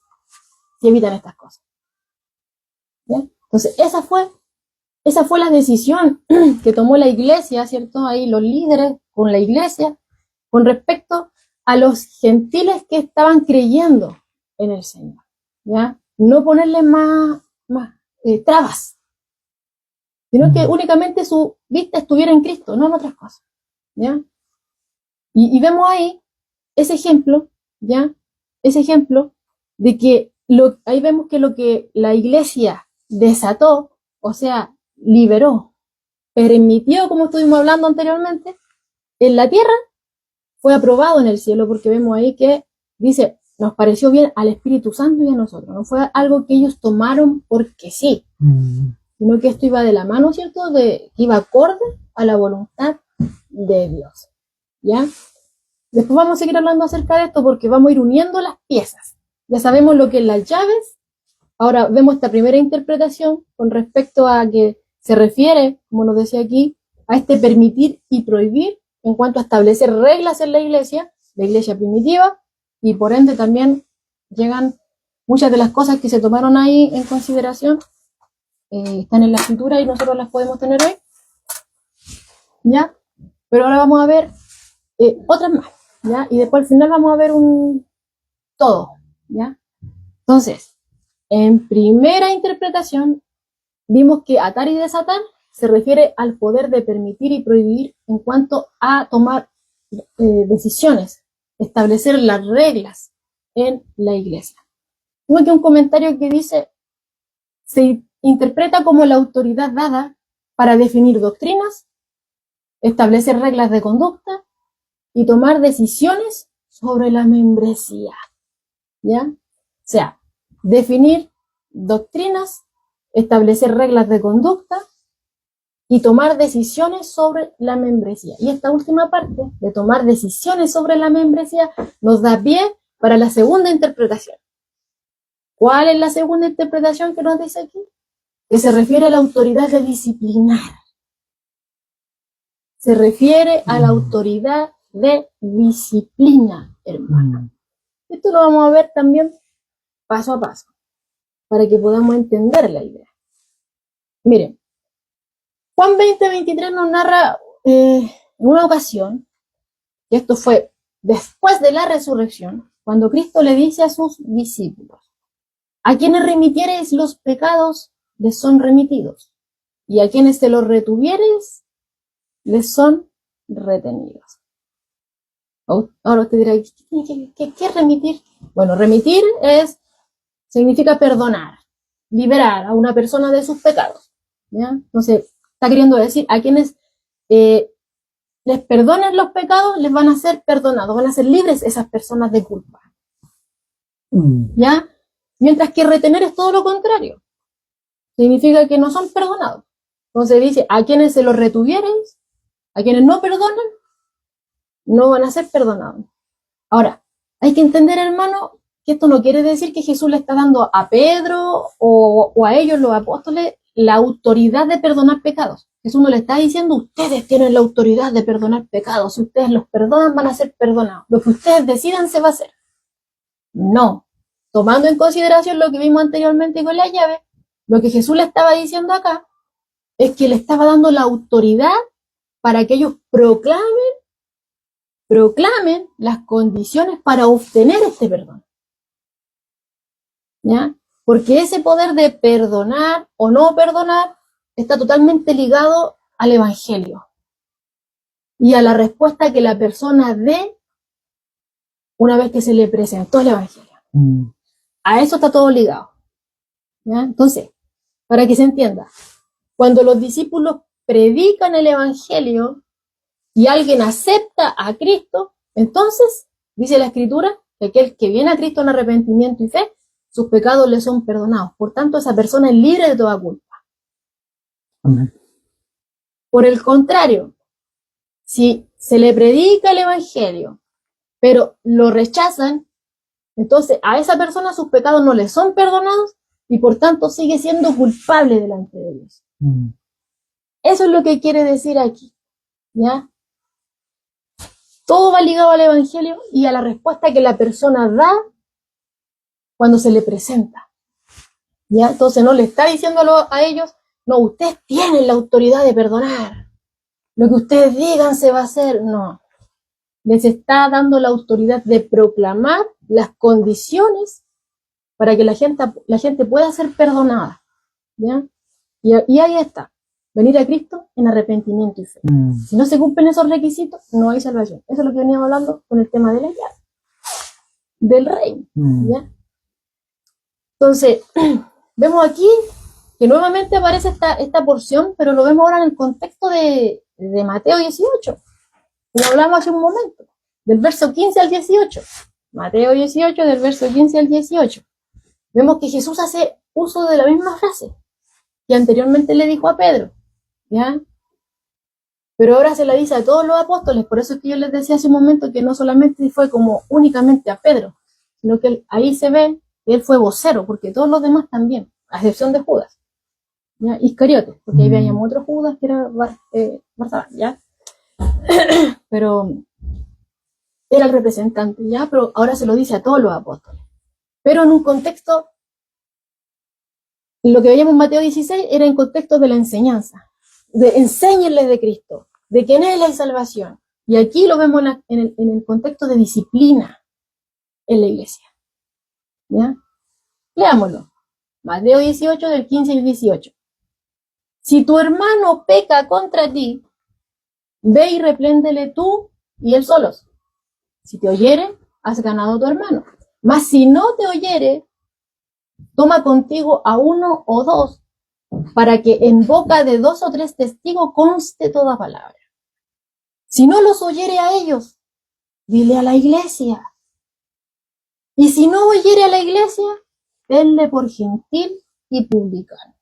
si evitan estas cosas. ¿Ya? Entonces, esa fue la decisión que tomó la iglesia, ¿cierto? Ahí los líderes con la iglesia, con respecto a los gentiles que estaban creyendo en el Señor, ¿ya? No ponerle más trabas, sino que únicamente su vista estuviera en Cristo, no en otras cosas, ¿ya? Y vemos ahí ese ejemplo, ¿ya? Ese ejemplo de que ahí vemos que lo que la iglesia desató, o sea, liberó, permitió, como estuvimos hablando anteriormente, en la tierra, fue aprobado en el cielo, porque vemos ahí que dice, nos pareció bien al Espíritu Santo y a nosotros. No fue algo que ellos tomaron porque sí, sino que esto iba de la mano, ¿cierto? Iba acorde a la voluntad de Dios, ¿ya? Después vamos a seguir hablando acerca de esto porque vamos a ir uniendo las piezas. Ya sabemos lo que es las llaves. Ahora vemos esta primera interpretación con respecto a que se refiere, como nos decía aquí, a este permitir y prohibir en cuanto a establecer reglas en la iglesia primitiva, y por ende también llegan muchas de las cosas que se tomaron ahí en consideración, están en la escritura y nosotros las podemos tener hoy, ¿ya? Pero ahora vamos a ver otras más, ¿ya? Y después al final vamos a ver un todo, ¿ya? Entonces, en primera interpretación, vimos que atar y desatar se refiere al poder de permitir y prohibir en cuanto a tomar decisiones establecer las reglas en la iglesia. Tengo aquí un comentario que dice, se interpreta como la autoridad dada para definir doctrinas, establecer reglas de conducta y tomar decisiones sobre la membresía. ¿Ya? O sea, definir doctrinas, establecer reglas de conducta y tomar decisiones sobre la membresía. Y esta última parte de tomar decisiones sobre la membresía nos da pie para la segunda interpretación. ¿Cuál es la segunda interpretación que nos dice aquí? Que se refiere a la autoridad de disciplinar. Se refiere a la autoridad de disciplina, hermano. Esto lo vamos a ver también paso a paso, para que podamos entender la idea. Miren, Juan 20:23 nos narra en una ocasión, y esto fue después de la resurrección, cuando Cristo le dice a sus discípulos, a quienes remitiereis los pecados, les son remitidos, y a quienes se los retuviereis, les son retenidos. Ahora usted dirá, ¿qué es remitir? Bueno, remitir significa perdonar, liberar a una persona de sus pecados. ¿Ya? Entonces, está queriendo decir, a quienes les perdonen los pecados, les van a ser perdonados, van a ser libres esas personas de culpa. ¿Ya? Mientras que retener es todo lo contrario. Significa que no son perdonados. Entonces dice, a quienes se los retuviereis, a quienes no perdonan, no van a ser perdonados. Ahora, hay que entender, hermano, que esto no quiere decir que Jesús le está dando a Pedro o a ellos, los apóstoles, la autoridad de perdonar pecados. Jesús no le está diciendo, ustedes tienen la autoridad de perdonar pecados. Si ustedes los perdonan, van a ser perdonados. Lo que ustedes decidan se va a hacer. No. Tomando en consideración lo que vimos anteriormente con la llave, lo que Jesús le estaba diciendo acá es que le estaba dando la autoridad para que ellos proclamen las condiciones para obtener este perdón. ¿Ya? Porque ese poder de perdonar o no perdonar está totalmente ligado al evangelio y a la respuesta que la persona dé una vez que se le presentó el evangelio. A eso está todo ligado. ¿Ya? Entonces, para que se entienda, cuando los discípulos predican el evangelio y alguien acepta a Cristo, entonces, dice la Escritura, que aquel que viene a Cristo en arrepentimiento y fe, sus pecados le son perdonados. Por tanto, esa persona es libre de toda culpa. Amén. Por el contrario, si se le predica el evangelio, pero lo rechazan, entonces a esa persona sus pecados no le son perdonados y por tanto sigue siendo culpable delante de Dios. Eso es lo que quiere decir aquí. ¿Ya? Todo va ligado al evangelio y a la respuesta que la persona da cuando se le presenta. ¿Ya? Entonces no le está diciendo a ellos, no, ustedes tienen la autoridad de perdonar. Lo que ustedes digan se va a hacer. No. Les está dando la autoridad de proclamar las condiciones para que la gente pueda ser perdonada. ¿Ya? Y ahí está. Venir a Cristo en arrepentimiento y fe. Si no se cumplen esos requisitos, no hay salvación. Eso es lo que veníamos hablando con el tema de la llave. Del reino. ¿Ya? Entonces, vemos aquí que nuevamente aparece esta porción, pero lo vemos ahora en el contexto de Mateo 18. Lo hablamos hace un momento, del verso 15 al 18. Mateo 18, del verso 15 al 18. Vemos que Jesús hace uso de la misma frase que anteriormente le dijo a Pedro. ¿Ya? Pero ahora se la dice a todos los apóstoles. Por eso es que yo les decía hace un momento que no solamente fue como únicamente a Pedro, sino que ahí se ve que él fue vocero, porque todos los demás también, a excepción de Judas, ¿ya? Iscariote, porque ahí veíamos otro Judas que era Barrabás, ¿ya? Pero era el representante, ¿ya? Pero ahora se lo dice a todos los apóstoles. Pero en un contexto, lo que veíamos en Mateo 16 era en contexto de la enseñanza, de enséñenles de Cristo, de que en Él hay salvación. Y aquí lo vemos en el contexto de disciplina en la iglesia. ¿Ya? Leámoslo. Mateo 18, del 15 al 18. Si tu hermano peca contra ti, ve y repréndele tú y él solos. Si te oyere, has ganado a tu hermano. Mas si no te oyere, toma contigo a uno o dos, para que en boca de 2 o 3 testigos conste toda palabra. Si no los oyere a ellos, dile a la iglesia. Y si no oyere a la iglesia, tenle por gentil y publicano.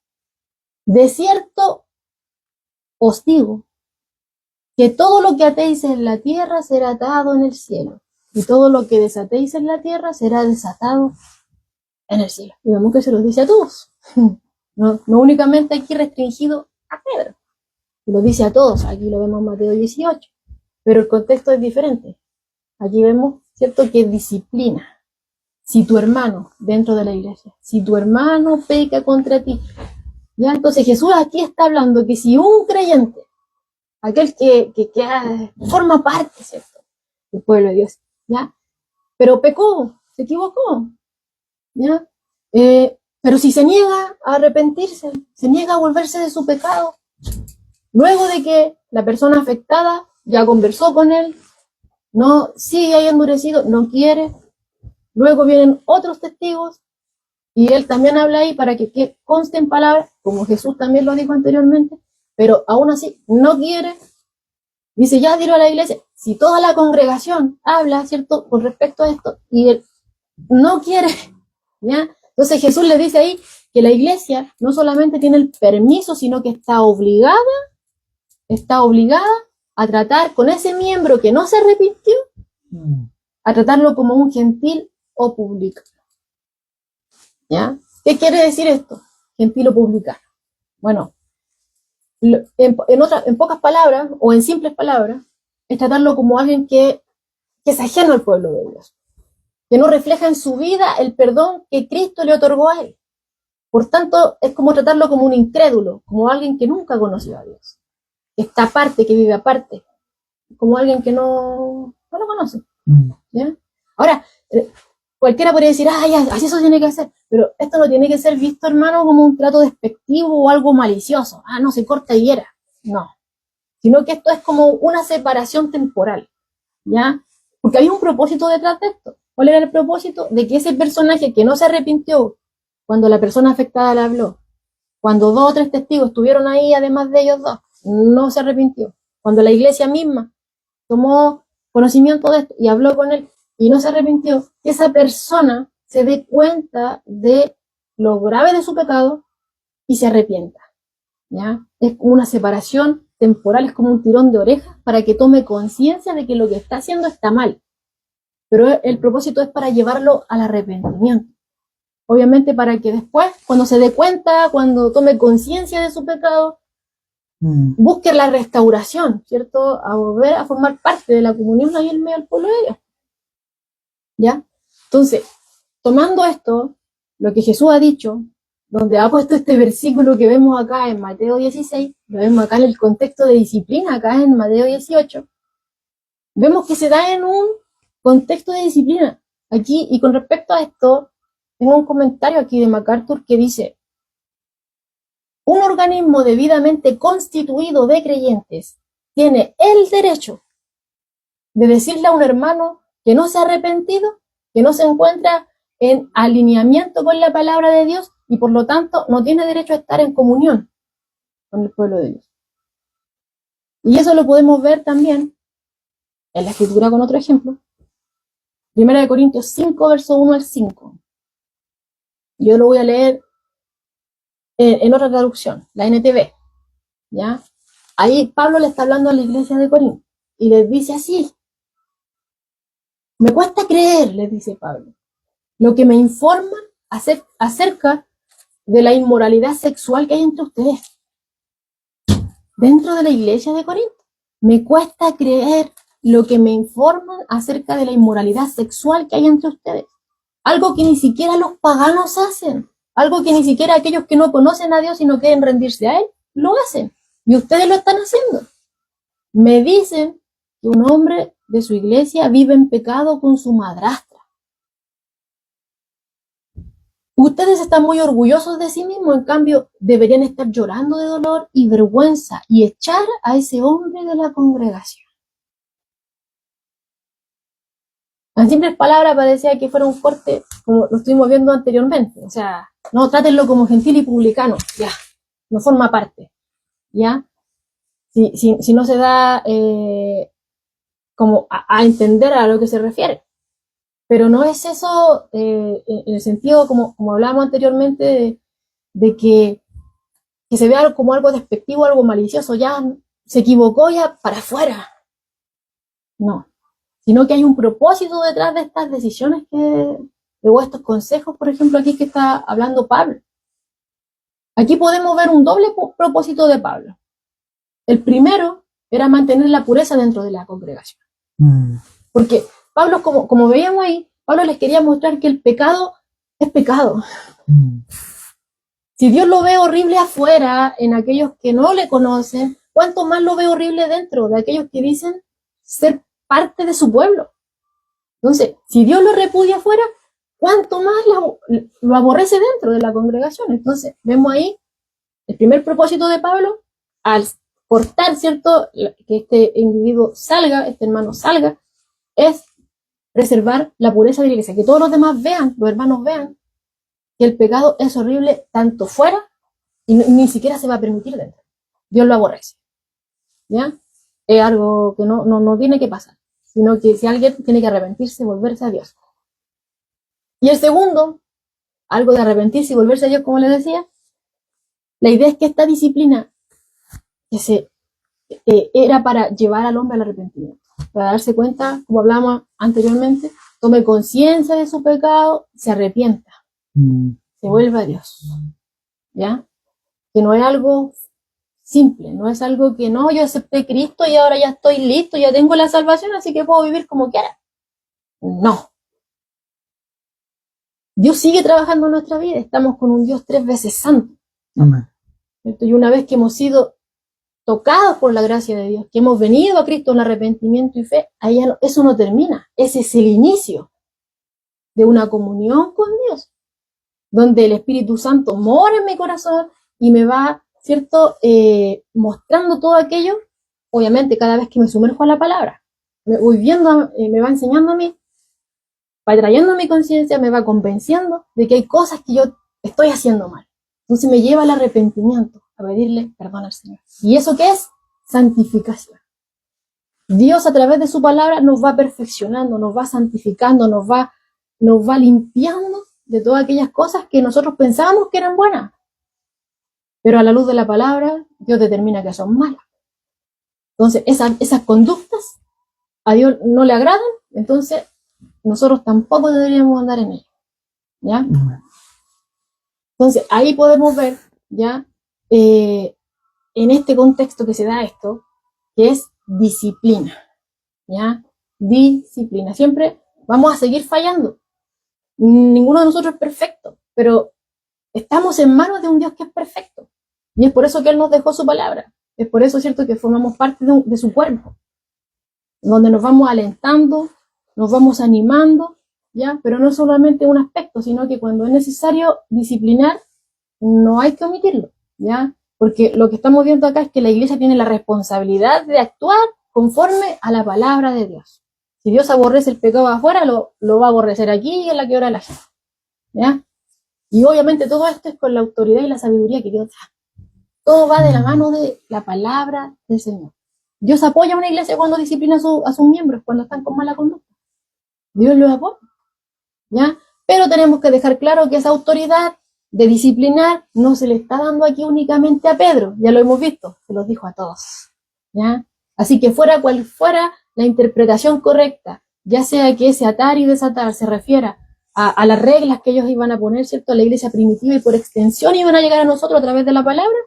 De cierto os digo que todo lo que atéis en la tierra será atado en el cielo, y todo lo que desatéis en la tierra será desatado en el cielo. Y vemos que se los dice a todos. No únicamente aquí restringido a Pedro. Lo dice a todos. Aquí lo vemos en Mateo 18. Pero el contexto es diferente. Aquí vemos, ¿cierto?, que disciplina. Si tu hermano, dentro de la iglesia, si tu hermano peca contra ti, ya entonces Jesús aquí está hablando que si un creyente, aquel que forma parte, ¿cierto?, del pueblo de Dios, ¿ya? Pero pecó, se equivocó, ¿ya? Pero si se niega a arrepentirse, se niega a volverse de su pecado, luego de que la persona afectada ya conversó con él, no sigue ahí endurecido, no quiere, luego vienen otros testigos y él también habla ahí para que conste en palabras, como Jesús también lo dijo anteriormente, pero aún así no quiere, dice ya dilo a la iglesia. Si toda la congregación habla, ¿cierto?, con respecto a esto y él no quiere, ¿ya? Entonces Jesús le dice ahí que la iglesia no solamente tiene el permiso, sino que está obligada a tratar con ese miembro que no se arrepintió, a tratarlo como un gentil o publicano. ¿Ya? ¿Qué quiere decir esto? Gentil o publicano. Bueno, en pocas palabras, o en simples palabras, es tratarlo como alguien que es ajeno al pueblo de Dios, que no refleja en su vida el perdón que Cristo le otorgó a él. Por tanto, es como tratarlo como un incrédulo, como alguien que nunca conoció a Dios, que está aparte, que vive aparte, como alguien que no lo conoce. ¿Ya? Ahora, cualquiera podría decir, ya, así eso tiene que ser, pero esto no tiene que ser visto, hermano, como un trato despectivo o algo malicioso. No, se corta y hiera. No. Sino que esto es como una separación temporal, ¿ya? Porque había un propósito detrás de esto. ¿Cuál era el propósito? De que ese personaje que no se arrepintió cuando la persona afectada le habló, cuando 2 o 3 testigos estuvieron ahí, además de ellos 2, no se arrepintió. Cuando la iglesia misma tomó conocimiento de esto y habló con él y no se arrepintió, que esa persona se dé cuenta de lo grave de su pecado y se arrepienta, ¿ya? Es como una separación temporal, es como un tirón de orejas para que tome conciencia de que lo que está haciendo está mal. Pero el propósito es para llevarlo al arrepentimiento. Obviamente para que después, cuando se dé cuenta, cuando tome conciencia de su pecado, busque la restauración, ¿cierto? A volver a formar parte de la comunión ahí en medio del pueblo de Dios. ¿Ya? Entonces, tomando esto, lo que Jesús ha dicho, donde ha puesto este versículo que vemos acá en Mateo 16, lo vemos acá en el contexto de disciplina, acá en Mateo 18, vemos que se da en un contexto de disciplina. Aquí, y con respecto a esto, tengo un comentario aquí de MacArthur que dice: un organismo debidamente constituido de creyentes tiene el derecho de decirle a un hermano que no se ha arrepentido, que no se encuentra en alineamiento con la palabra de Dios y por lo tanto no tiene derecho a estar en comunión con el pueblo de Dios. Y eso lo podemos ver también en la Escritura con otro ejemplo. 1 Corintios 5, verso 1 al 5. Yo lo voy a leer en otra traducción, la NTV, ¿ya? Ahí Pablo le está hablando a la iglesia de Corinto y les dice así: me cuesta creer, les dice Pablo, lo que me informan acerca de la inmoralidad sexual que hay entre ustedes dentro de la iglesia de Corinto. Me cuesta creer lo que me informan acerca de la inmoralidad sexual que hay entre ustedes. Algo que ni siquiera los paganos hacen. Algo que ni siquiera aquellos que no conocen a Dios y no quieren rendirse a Él, lo hacen. Y ustedes lo están haciendo. Me dicen que un hombre de su iglesia vive en pecado con su madrastra. Ustedes están muy orgullosos de sí mismos, en cambio deberían estar llorando de dolor y vergüenza y echar a ese hombre de la congregación. En simples palabras parecía que fuera un corte, como lo estuvimos viendo anteriormente. O sea, no, trátenlo como gentil y publicano, ya, no forma parte, ya. Si no se da como a entender a lo que se refiere. Pero no es eso en el sentido, como hablábamos anteriormente, de que se vea como algo despectivo, algo malicioso, ya se equivocó ya para afuera. No, sino que hay un propósito detrás de estas decisiones o estos consejos, por ejemplo, aquí que está hablando Pablo. Aquí podemos ver un doble propósito de Pablo. El primero era mantener la pureza dentro de la congregación. Porque Pablo, como veíamos ahí, Pablo les quería mostrar que el pecado es pecado. Si Dios lo ve horrible afuera, en aquellos que no le conocen, ¿cuánto más lo ve horrible dentro de aquellos que dicen ser parte de su pueblo? Entonces, si Dios lo repudia afuera, ¿cuánto más lo aborrece dentro de la congregación? Entonces, vemos ahí el primer propósito de Pablo, al cortar, ¿cierto?, que este individuo salga, este hermano salga, es preservar la pureza de la iglesia, que todos los demás vean, los hermanos vean, que el pecado es horrible tanto fuera y ni siquiera se va a permitir dentro. Dios lo aborrece. ¿Ya? Es algo que no tiene que pasar, sino que si alguien tiene que arrepentirse, volverse a Dios. Y el segundo, algo de arrepentirse y volverse a Dios, como les decía, la idea es que esta disciplina que era para llevar al hombre al arrepentimiento, para darse cuenta, como hablamos anteriormente, tome conciencia de su pecado, se arrepienta, se vuelva a Dios, ¿ya? Que no es algo simple, no es algo que no, yo acepté a Cristo y ahora ya estoy listo, ya tengo la salvación, así que puedo vivir como quiera. No. Dios sigue trabajando en nuestra vida, estamos con un Dios 3 veces santo. Amén. ¿Cierto? Y una vez que hemos sido tocados por la gracia de Dios, que hemos venido a Cristo en arrepentimiento y fe, ahí eso no termina, ese es el inicio de una comunión con Dios, donde el Espíritu Santo mora en mi corazón y me va, ¿cierto?, mostrando todo aquello, obviamente cada vez que me sumerjo a la palabra, me voy viendo, me va enseñando a mí, va trayendo a mi conciencia, me va convenciendo de que hay cosas que yo estoy haciendo mal. Entonces me lleva al arrepentimiento, a pedirle perdón al Señor. ¿Y eso qué es? Santificación. Dios a través de su palabra nos va perfeccionando, nos va santificando, nos va limpiando de todas aquellas cosas que nosotros pensábamos que eran buenas. Pero a la luz de la palabra, Dios determina que son malas. Entonces, esas conductas a Dios no le agradan, entonces nosotros tampoco deberíamos andar en ellas. ¿Ya? Entonces, ahí podemos ver, ¿ya? En este contexto que se da esto, que es disciplina. ¿Ya? Disciplina. Siempre vamos a seguir fallando. Ninguno de nosotros es perfecto, pero estamos en manos de un Dios que es perfecto. Y es por eso que Él nos dejó su palabra. Es por eso, ¿cierto?, que formamos parte de su cuerpo, donde nos vamos alentando, nos vamos animando, ¿ya? Pero no solamente un aspecto, sino que cuando es necesario disciplinar, no hay que omitirlo, ¿ya? Porque lo que estamos viendo acá es que la iglesia tiene la responsabilidad de actuar conforme a la palabra de Dios. Si Dios aborrece el pecado afuera, lo va a aborrecer aquí y en la que ora la gente, ¿ya? Y obviamente todo esto es con la autoridad y la sabiduría que Dios da. Todo va de la mano de la palabra del Señor. Dios apoya a una iglesia cuando disciplina a sus miembros, cuando están con mala conducta. Dios los apoya, ¿ya? Pero tenemos que dejar claro que esa autoridad de disciplinar no se le está dando aquí únicamente a Pedro, ya lo hemos visto, se los dijo a todos, ¿ya? Así que fuera cual fuera la interpretación correcta, ya sea que ese atar y desatar se refiera a las reglas que ellos iban a poner, ¿cierto?, a la iglesia primitiva y por extensión iban a llegar a nosotros a través de la palabra,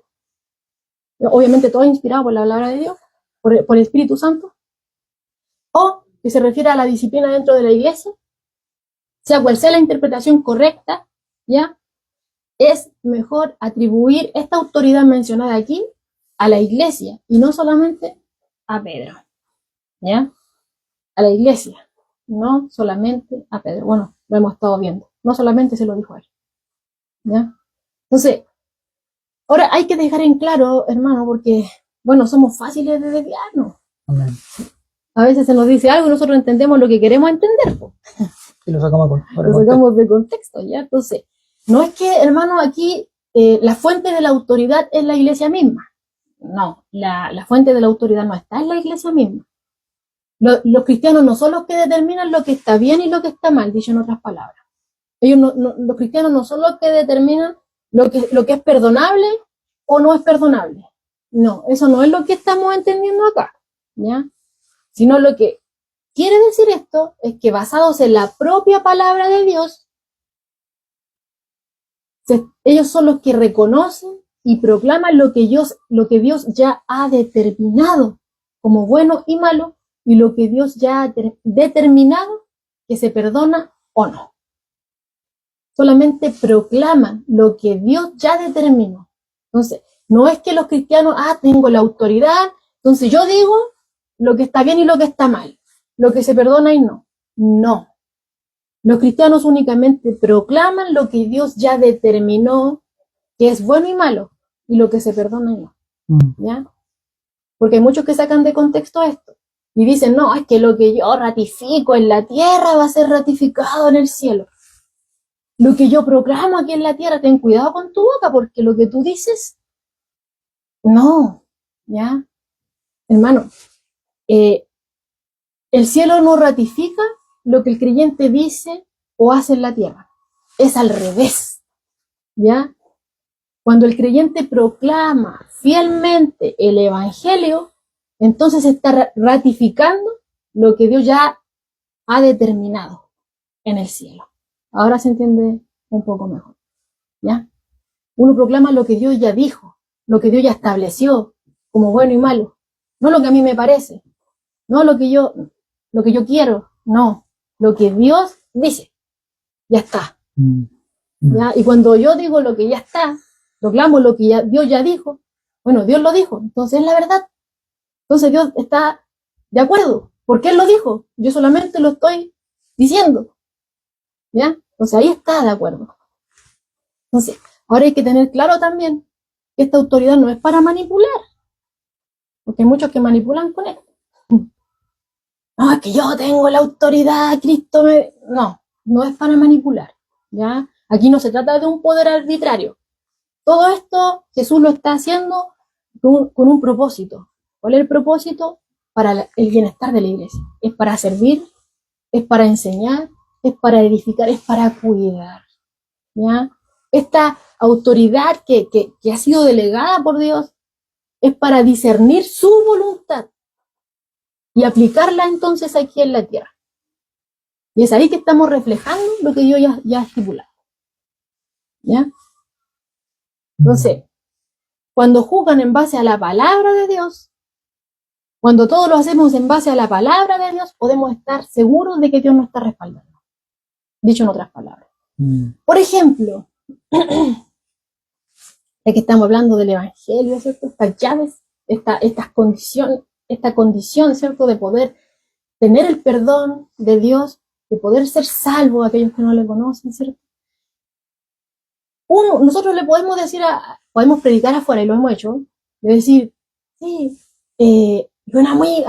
obviamente todo inspirado por la palabra de Dios, por el Espíritu Santo, o que se refiere a la disciplina dentro de la iglesia, sea cual sea la interpretación correcta, ¿ya? Es mejor atribuir esta autoridad mencionada aquí a la iglesia y no solamente a Pedro, ¿ya? A la iglesia, no solamente a Pedro. Bueno, lo hemos estado viendo, no solamente se lo dijo a él, ¿ya? Entonces, ahora hay que dejar en claro, hermano, porque, bueno, somos fáciles de desviarnos. Amén. A veces se nos dice algo y nosotros entendemos lo que queremos entender, po. Y lo sacamos Lo sacamos de contexto, ¿ya? Entonces, no es que, hermano, aquí la fuente de la autoridad es la iglesia misma. No, la fuente de la autoridad no está en la iglesia misma. Los cristianos no son los que determinan lo que está bien y lo que está mal, dicho en otras palabras. Los cristianos no son los que determinan lo que es perdonable o no es perdonable. No, eso no es lo que estamos entendiendo acá, ¿ya? Sino lo que quiere decir esto es que basados en la propia palabra de Dios, ellos son los que reconocen y proclaman lo que Dios ya ha determinado como bueno y malo, y lo que Dios ya ha determinado que se perdona o no. Solamente proclaman lo que Dios ya determinó. Entonces, no es que los cristianos, tengo la autoridad, entonces yo digo lo que está bien y lo que está mal, lo que se perdona y no. No. Los cristianos únicamente proclaman lo que Dios ya determinó que es bueno y malo, y lo que se perdona y no. ¿Ya? Porque hay muchos que sacan de contexto esto y dicen, no, es que lo que yo ratifico en la tierra va a ser ratificado en el cielo. Lo que yo proclamo aquí en la tierra, ten cuidado con tu boca, porque lo que tú dices, no, ¿ya? Hermano, el cielo no ratifica lo que el creyente dice o hace en la tierra. Es al revés, ¿ya? Cuando el creyente proclama fielmente el evangelio, entonces está ratificando lo que Dios ya ha determinado en el cielo. Ahora se entiende un poco mejor, ¿ya? Uno proclama lo que Dios ya dijo, lo que Dios ya estableció como bueno y malo, no lo que a mí me parece, no lo que yo quiero, no, lo que Dios dice, ya está, ¿ya? Y cuando yo digo lo que ya está, proclamo lo que Dios ya dijo, bueno, Dios lo dijo, entonces es la verdad, entonces Dios está de acuerdo, porque Él lo dijo, yo solamente lo estoy diciendo, ¿ya? Entonces ahí está de acuerdo. Entonces, ahora hay que tener claro también que esta autoridad no es para manipular, porque hay muchos que manipulan con esto. No, es que yo tengo la autoridad, Cristo me... No es para manipular, ¿ya? Aquí no se trata de un poder arbitrario. Todo esto Jesús lo está haciendo con un propósito. ¿Cuál es el propósito? Para el bienestar de la iglesia. Es para servir, es para enseñar, es para edificar, es para cuidar, ¿ya? Esta autoridad que ha sido delegada por Dios es para discernir su voluntad y aplicarla entonces aquí en la tierra. Y es ahí que estamos reflejando lo que Dios ya ha estipulado, ¿ya? Entonces, cuando juzgan en base a la palabra de Dios, cuando todo lo hacemos en base a la palabra de Dios, podemos estar seguros de que Dios nos está respaldando. Dicho en otras palabras. Por ejemplo, ya que estamos hablando del evangelio, ¿cierto? Estas llaves, esta condición, ¿cierto? De poder tener el perdón de Dios, de poder ser salvo a aquellos que no le conocen, ¿cierto? Nosotros le podemos decir, podemos predicar afuera, y lo hemos hecho, de decir, sí, una muy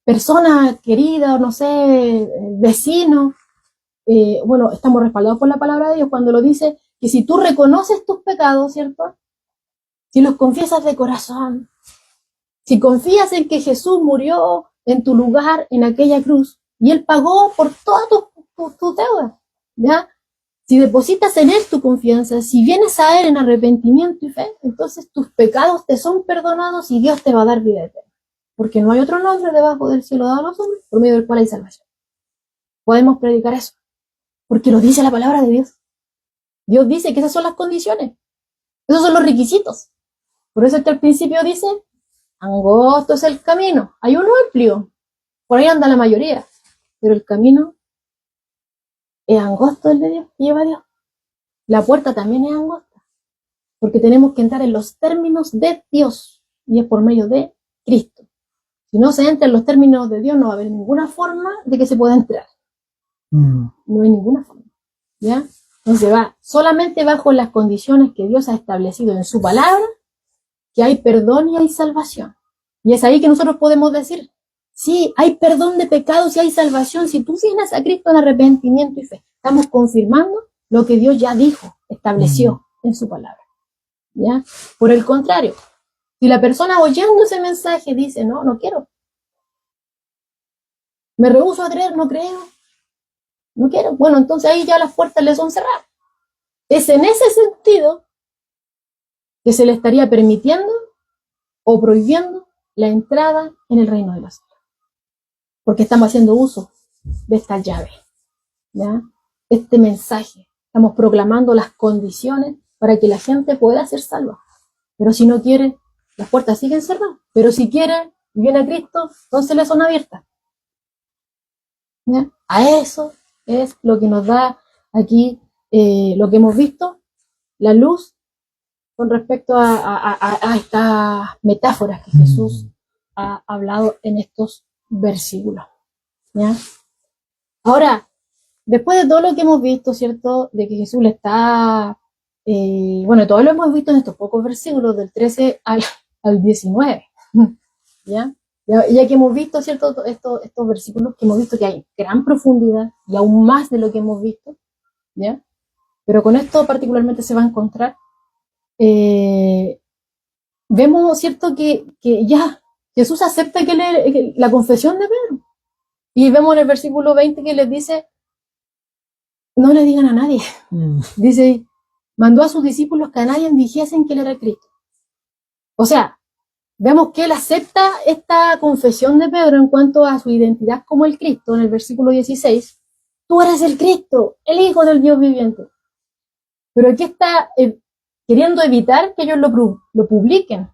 persona querida, o no sé, vecino, bueno, estamos respaldados por la palabra de Dios cuando lo dice, que si tú reconoces tus pecados, ¿cierto? Si los confiesas de corazón, si confías en que Jesús murió en tu lugar en aquella cruz, y Él pagó por todas tus deudas, ¿ya? Si depositas en Él tu confianza, si vienes a Él en arrepentimiento y fe, entonces tus pecados te son perdonados y Dios te va a dar vida eterna. Porque no hay otro nombre debajo del cielo dado a los hombres por medio del cual hay salvación. Podemos predicar eso, porque lo dice la palabra de Dios. Dios dice que esas son las condiciones, esos son los requisitos. Por eso es que al principio dice, angosto es el camino, hay uno amplio, por ahí anda la mayoría, pero el camino es angosto, el de Dios, que lleva a Dios. La puerta también es angosta, porque tenemos que entrar en los términos de Dios, y es por medio de Cristo. Si no se entra en los términos de Dios, no va a haber ninguna forma de que se pueda entrar. No hay ninguna forma, ¿ya? Entonces va solamente bajo las condiciones que Dios ha establecido en su palabra, que hay perdón y hay salvación. Y es ahí que nosotros podemos decir, Sí, hay perdón de pecados y hay salvación. Si tú vienes a Cristo en arrepentimiento y fe, estamos confirmando lo que Dios ya dijo, estableció en su palabra. ¿Ya? Por el contrario, si la persona oyendo ese mensaje dice, no, no quiero, me rehúso a creer, no creo, no quiero, bueno, entonces ahí ya las puertas le son cerradas. Es en ese sentido que se le estaría permitiendo o prohibiendo la entrada en el reino de los cielos. Porque estamos haciendo uso de esta llave, ¿ya? Este mensaje. Estamos proclamando las condiciones para que la gente pueda ser salva. Pero si no quiere, las puertas siguen cerradas. Pero si quiere y viene a Cristo, entonces le son abiertas. ¿Ya? A eso es lo que nos da aquí lo que hemos visto, la luz con respecto a estas metáforas que Jesús ha hablado en estos versículos. ¿Ya? Ahora, después de todo lo que hemos visto, ¿cierto? De que Jesús le está, bueno, todo lo hemos visto en estos pocos versículos, del 13 al 19, ¿ya? Ya que hemos visto, ¿cierto? Estos versículos, que hemos visto que hay gran profundidad y aún más de lo que hemos visto, ¿ya? Pero con esto particularmente se va a encontrar, vemos, ¿cierto? Que ya Jesús acepta que la confesión de Pedro. Y vemos en el versículo 20 que les dice, no le digan a nadie. Dice, mandó a sus discípulos que a nadie dijesen que él era Cristo. O sea, vemos que él acepta esta confesión de Pedro en cuanto a su identidad como el Cristo, en el versículo 16. Tú eres el Cristo, el Hijo del Dios viviente. Pero aquí está queriendo evitar que ellos lo publiquen.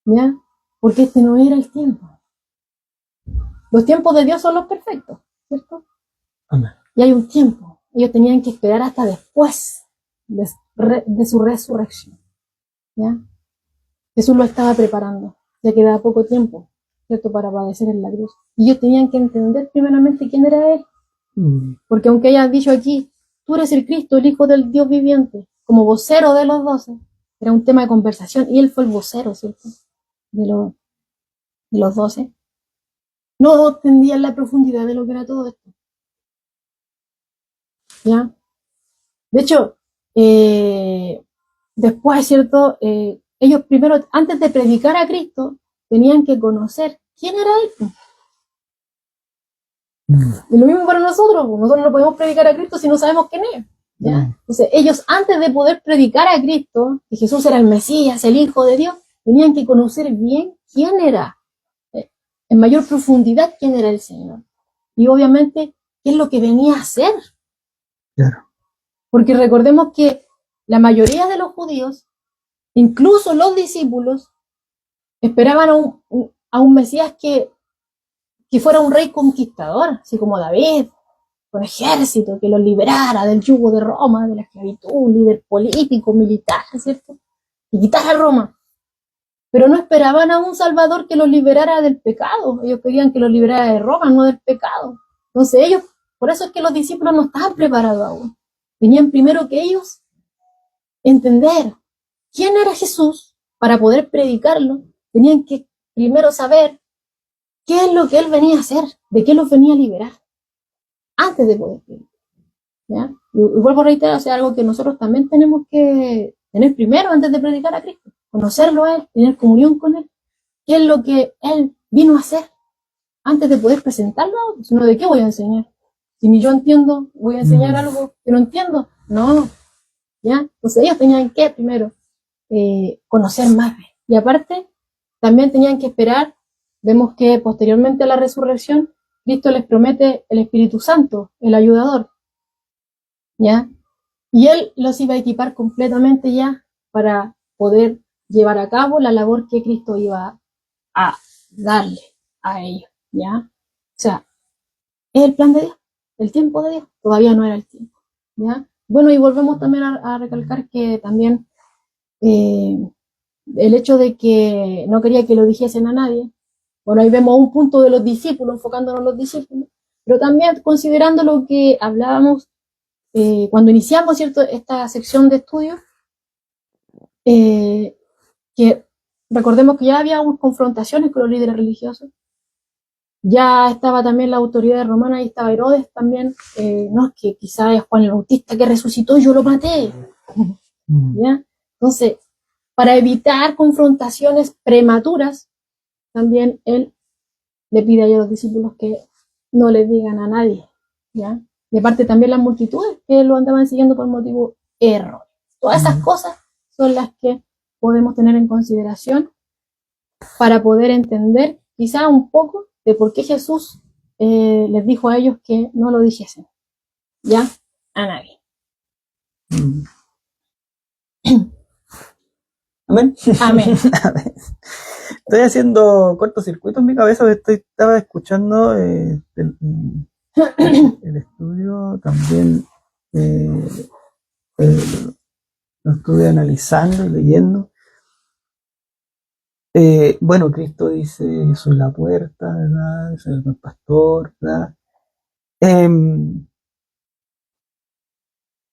¿Ya? Porque este no era el tiempo. Los tiempos de Dios son los perfectos, ¿cierto? Amén. Y hay un tiempo. Ellos tenían que esperar hasta después de su resurrección. ¿Ya? Jesús lo estaba preparando. Ya quedaba poco tiempo, ¿cierto? Para padecer en la cruz. Y ellos tenían que entender primeramente quién era Él. Porque aunque haya dicho aquí, tú eres el Cristo, el Hijo del Dios viviente, como vocero de los 12, era un tema de conversación. Y Él fue el vocero, ¿cierto? De los 12. No entendían la profundidad de lo que era todo esto. ¿Ya? De hecho, después, ¿cierto? Ellos primero, antes de predicar a Cristo, tenían que conocer quién era Él. Y lo mismo para nosotros no podemos predicar a Cristo si no sabemos quién es. ¿Ya? Entonces, ellos antes de poder predicar a Cristo, que Jesús era el Mesías, el Hijo de Dios, tenían que conocer bien quién era, en mayor profundidad quién era el Señor. Y obviamente, qué es lo que venía a hacer. Claro. Porque recordemos que la mayoría de los judíos, incluso los discípulos, esperaban a un Mesías que fuera un rey conquistador, así como David, con ejército, que los liberara del yugo de Roma, de la esclavitud, un líder político, militar, ¿cierto? Y quitara Roma. Pero no esperaban a un Salvador que los liberara del pecado. Ellos querían que los liberara de Roma, no del pecado. Entonces ellos, por eso es que los discípulos no estaban preparados aún. Tenían primero que ellos entender quién era Jesús para poder predicarlo. Tenían que primero saber qué es lo que Él venía a hacer, de qué los venía a liberar, antes de poder predicar. ¿Ya? Y vuelvo a reiterar, o sea, algo que nosotros también tenemos que tener primero antes de predicar a Cristo. Conocerlo a Él, tener comunión con Él. ¿Qué es lo que Él vino a hacer antes de poder presentarlo? Sino de qué voy a enseñar. Si ni yo entiendo, voy a enseñar algo que no entiendo. No. ¿Ya? Entonces ellos tenían que primero conocer más. Y aparte, también tenían que esperar. Vemos que posteriormente a la resurrección, Cristo les promete el Espíritu Santo, el ayudador. ¿Ya? Y Él los iba a equipar completamente ya para poder llevar a cabo la labor que Cristo iba a darle a ellos. ¿Ya? O sea, es el plan de Dios, el tiempo de Dios. Todavía no era el tiempo. ¿Ya? Bueno, y volvemos también a recalcar que también el hecho de que no quería que lo dijesen a nadie. Bueno, ahí vemos un punto de los discípulos, enfocándonos en los discípulos, pero también considerando lo que hablábamos cuando iniciamos, ¿cierto?, esta sección de estudio, que recordemos que ya había confrontaciones con los líderes religiosos, Ya estaba también la autoridad romana y estaba Herodes también. No, es que quizás es Juan el Bautista que resucitó y yo lo maté. ¿Ya? Entonces, para evitar confrontaciones prematuras, también él le pide a los discípulos que no le digan a nadie. ¿Ya? Y aparte también las multitudes que lo andaban siguiendo por motivo error. Todas esas cosas son las que podemos tener en consideración para poder entender quizá un poco de por qué Jesús les dijo a ellos que no lo dijesen, ya, a nadie. Amén. Amén. Amén. Estoy haciendo cortocircuito en mi cabeza, estaba escuchando el estudio, también lo estuve analizando y leyendo. Bueno, Cristo dice, yo soy la puerta, ¿verdad? Soy el buen pastor, ¿verdad?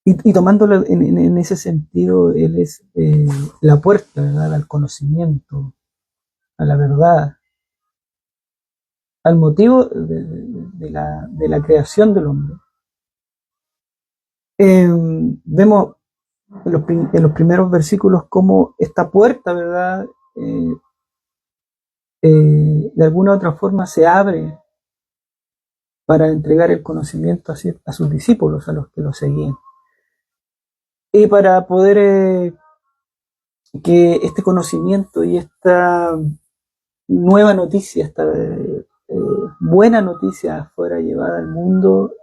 Y tomándolo en ese sentido, Él es la puerta, ¿verdad? Al conocimiento, a la verdad, al motivo de la creación del hombre. Vemos en los primeros versículos cómo esta puerta, ¿verdad? De alguna u otra forma se abre para entregar el conocimiento a sus discípulos, a los que lo seguían. Y para poder que este conocimiento y esta nueva noticia, esta buena noticia fuera llevada al mundo,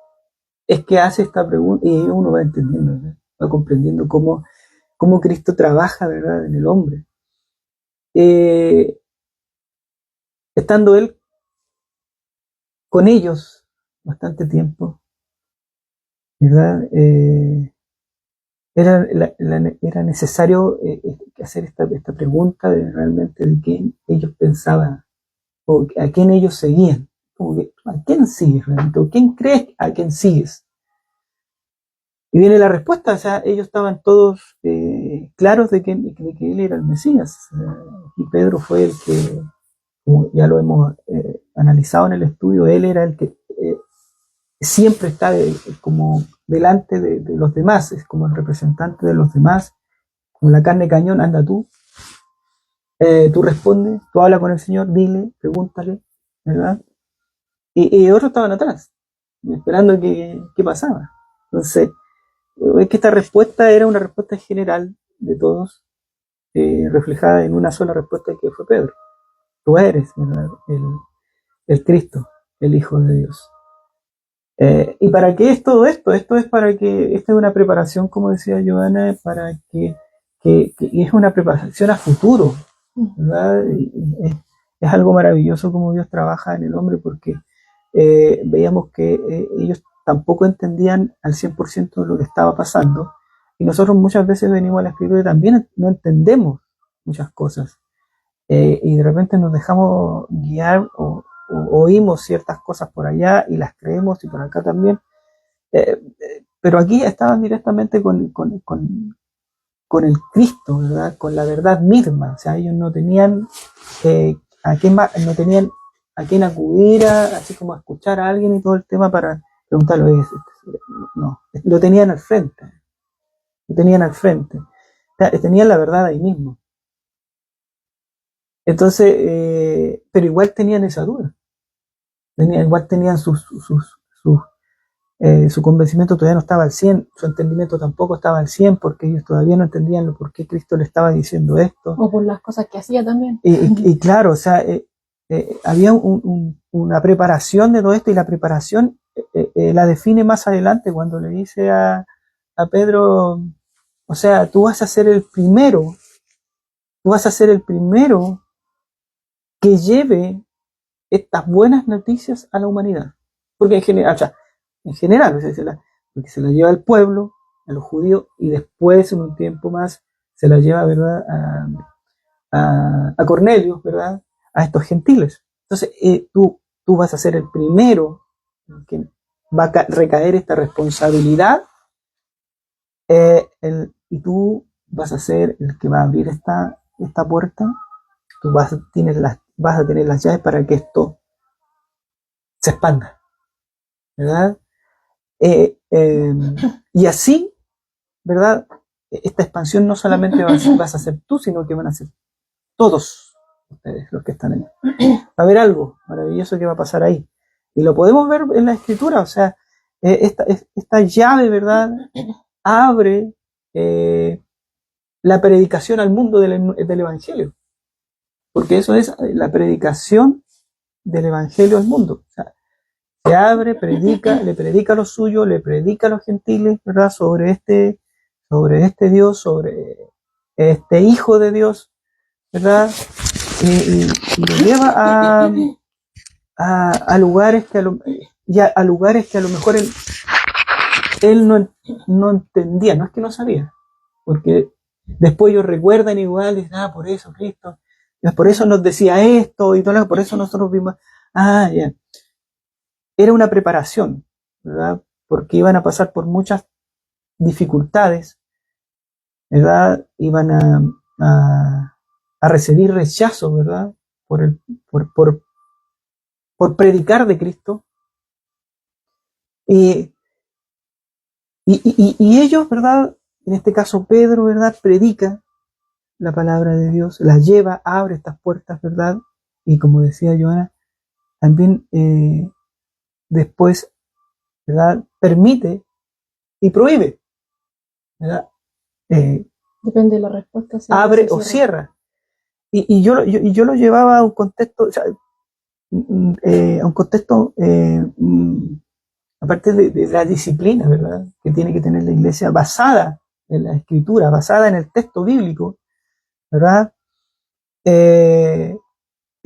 es que hace esta pregunta y uno va entendiendo, ¿verdad? Va comprendiendo cómo Cristo trabaja, ¿verdad?, en el hombre. Estando Él con ellos bastante tiempo, ¿verdad? Era necesario hacer esta pregunta de realmente de quién ellos pensaban o a quién ellos seguían. Como que, ¿a quién sigues realmente? ¿O quién crees a quién sigues? Y viene la respuesta, o sea, ellos estaban todos claros de que él era el Mesías. Y Pedro fue el que, como ya lo hemos analizado en el estudio, él era el que siempre está como delante de los demás, es como el representante de los demás, como la carne cañón, anda tú respondes, tú hablas con el Señor, dile, pregúntale, ¿verdad? Y otros estaban atrás, esperando qué pasaba. Entonces, es que esta respuesta era una respuesta general de todos, reflejada en una sola respuesta que fue Pedro. Tú eres, ¿verdad?, el Cristo, el Hijo de Dios. ¿Y para qué es todo esto? Esto es para que, esta es una preparación, como decía Joana, para que es una preparación a futuro, ¿verdad? Es algo maravilloso como Dios trabaja en el hombre, porque veíamos que ellos tampoco entendían al 100% lo que estaba pasando, y nosotros muchas veces venimos a la Escritura y también no entendemos muchas cosas, y de repente nos dejamos guiar o oímos ciertas cosas por allá y las creemos y por acá también, pero aquí estaban directamente con el Cristo, ¿verdad? Con la verdad misma. O sea, ellos no tenían no tenían a quién acudir, así como a escuchar a alguien y todo el tema para preguntarlo. No, lo tenían al frente. Lo tenían al frente. O sea, tenían la verdad ahí mismo. Entonces, pero igual tenían esa duda. Igual tenían su convencimiento todavía no estaba al 100, su entendimiento tampoco estaba al 100, porque ellos todavía no entendían por qué Cristo le estaba diciendo esto. O por las cosas que hacía también. Y claro, o sea, había una preparación de todo esto, y la preparación la define más adelante cuando le dice a Pedro, o sea, tú vas a ser el primero que lleve estas buenas noticias a la humanidad. Porque en general, porque se la lleva al pueblo, a los judíos, y después en un tiempo más se la lleva, ¿verdad?, a Cornelio, ¿verdad?, a estos gentiles. Entonces, tú vas a ser el primero que va a recaer esta responsabilidad, y tú vas a ser el que va a abrir esta puerta. Tú vas a tener las llaves para que esto se expanda, ¿verdad? Y así, ¿verdad? Esta expansión no solamente vas a ser tú, sino que van a ser todos ustedes los que están ahí. Va a haber algo maravilloso que va a pasar ahí. Y lo podemos ver en la escritura, o sea, esta llave, ¿verdad? Abre la predicación al mundo del Evangelio. Porque eso es la predicación del Evangelio al mundo. O sea, se abre, predica, le predica a los suyos, le predica a los gentiles, ¿verdad? Sobre este Dios, sobre este Hijo de Dios, ¿verdad? Y lo lleva a lugares que a lugares que a lo mejor él no entendía, no es que no sabía, porque después ellos recuerdan igual, dicen, por eso Cristo, por eso nos decía esto, y todo, por eso nosotros vimos, ya. Era una preparación, ¿verdad? Porque iban a pasar por muchas dificultades, ¿verdad? Iban a recibir rechazo, ¿verdad? Por predicar de Cristo. Y ellos, ¿verdad? En este caso Pedro, ¿verdad? Predica la palabra de Dios, la lleva, abre estas puertas, ¿verdad? Y como decía Joana, también después, ¿verdad? Permite y prohíbe, ¿verdad? Depende de la respuesta. Abre o cierra. Y yo lo llevaba a un contexto, o sea, a un contexto, aparte de la disciplina, ¿verdad? Que tiene que tener la iglesia basada en la escritura, basada en el texto bíblico, ¿verdad? Es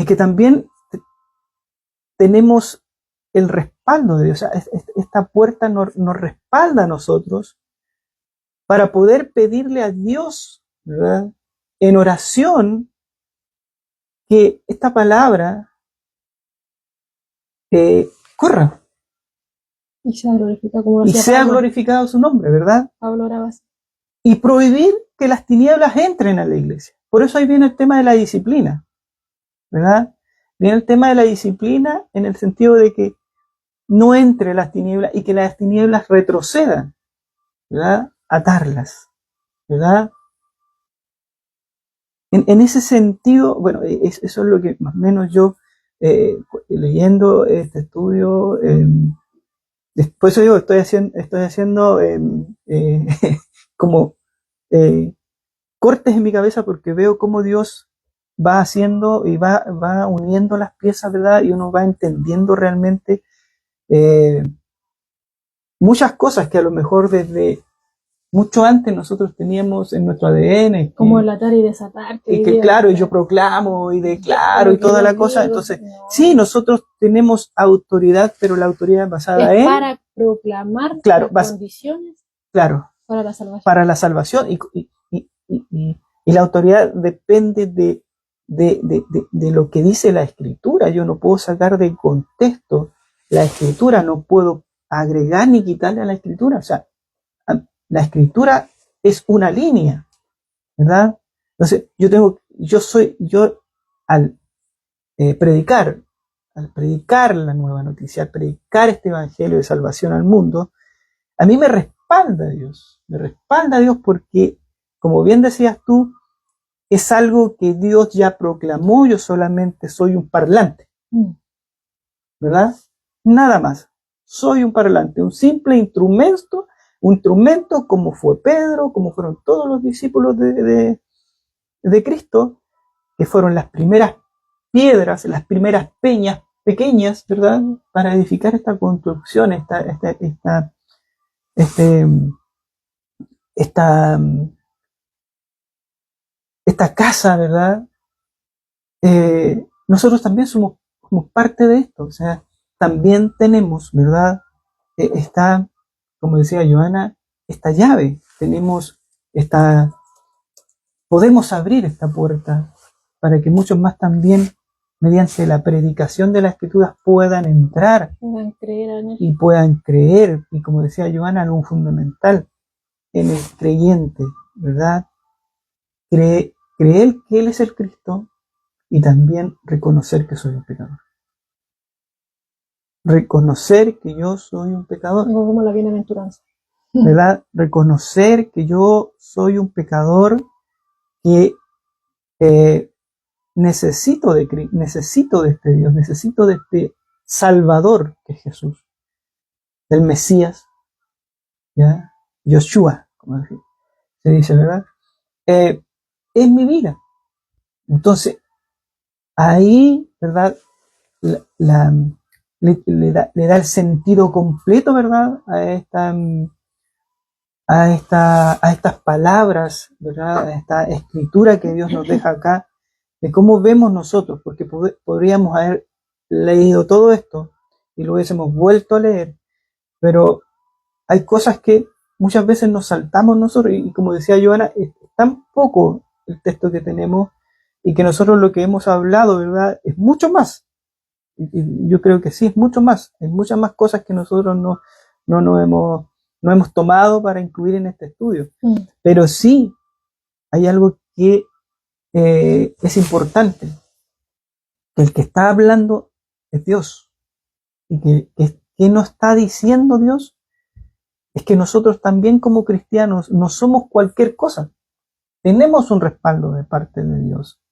que también tenemos el respaldo de Dios. O sea, esta puerta nos respalda a nosotros para poder pedirle a Dios, ¿verdad? En oración, que esta palabra corra. Y sea glorificado, como y sea glorificado su nombre, ¿verdad? Pablo oraba así. Y prohibir que las tinieblas entren a la iglesia. Por eso ahí viene el tema de la disciplina, ¿verdad? Viene el tema de la disciplina en el sentido de que no entre las tinieblas y que las tinieblas retrocedan, ¿verdad? Atarlas, ¿verdad? En ese sentido, bueno, eso es lo que más o menos yo, leyendo este estudio, después yo estoy haciendo como cortes en mi cabeza porque veo cómo Dios va haciendo y va uniendo las piezas, ¿verdad? Y uno va entendiendo realmente muchas cosas que a lo mejor desde mucho antes nosotros teníamos en nuestro ADN. Como el atar y desatar. Y que claro, yo proclamo y declaro y toda la cosa. Entonces, sí, nosotros tenemos autoridad, pero la autoridad basada en... para proclamar las condiciones para la salvación. Para la salvación. Y la autoridad depende de lo que dice la Escritura. Yo no puedo sacar de contexto la Escritura, no puedo agregar ni quitarle a la Escritura. O sea, la Escritura es una línea, ¿verdad? Entonces, yo al predicar la nueva noticia, al predicar este evangelio de salvación al mundo, a mí me respalda Dios porque, como bien decías tú, es algo que Dios ya proclamó, yo solamente soy un parlante, ¿verdad? Nada más, soy un parlante, un simple instrumento como fue Pedro, como fueron todos los discípulos de Cristo, que fueron las primeras piedras, las primeras peñas pequeñas, ¿verdad? Para edificar esta construcción, esta casa, ¿verdad? Nosotros también somos parte de esto, o sea, también tenemos, ¿verdad? Como decía Joana, esta llave, podemos abrir esta puerta para que muchos más también, mediante la predicación de las Escrituras, puedan entrar y puedan creer, y como decía Joana, algo fundamental en el creyente, ¿verdad? Creer que Él es el Cristo y también reconocer que soy un pecador. reconocer que yo soy un pecador, Algo como la bienaventuranza. ¿verdad? Reconocer que yo soy un pecador que necesito de este Dios, necesito de este Salvador que es Jesús, del Mesías, ¿ya? Yoshua, como se dice, ¿verdad? Es mi vida. Entonces, ahí, ¿verdad? Le da el sentido completo, ¿verdad? A estas palabras, ¿verdad? A esta escritura que Dios nos deja acá, de cómo vemos nosotros, porque podríamos haber leído todo esto y lo hubiésemos vuelto a leer, pero hay cosas que muchas veces nos saltamos nosotros, y como decía Joana, es tan poco el texto que tenemos, y que nosotros lo que hemos hablado, ¿verdad? Es mucho más. Y yo creo que sí, es mucho más. Hay muchas más cosas que nosotros no hemos tomado para incluir en este estudio. Pero sí hay algo que es importante, que el que está hablando es Dios. Y que nos está diciendo Dios es que nosotros también como cristianos no somos cualquier cosa. Tenemos un respaldo de parte de Dios,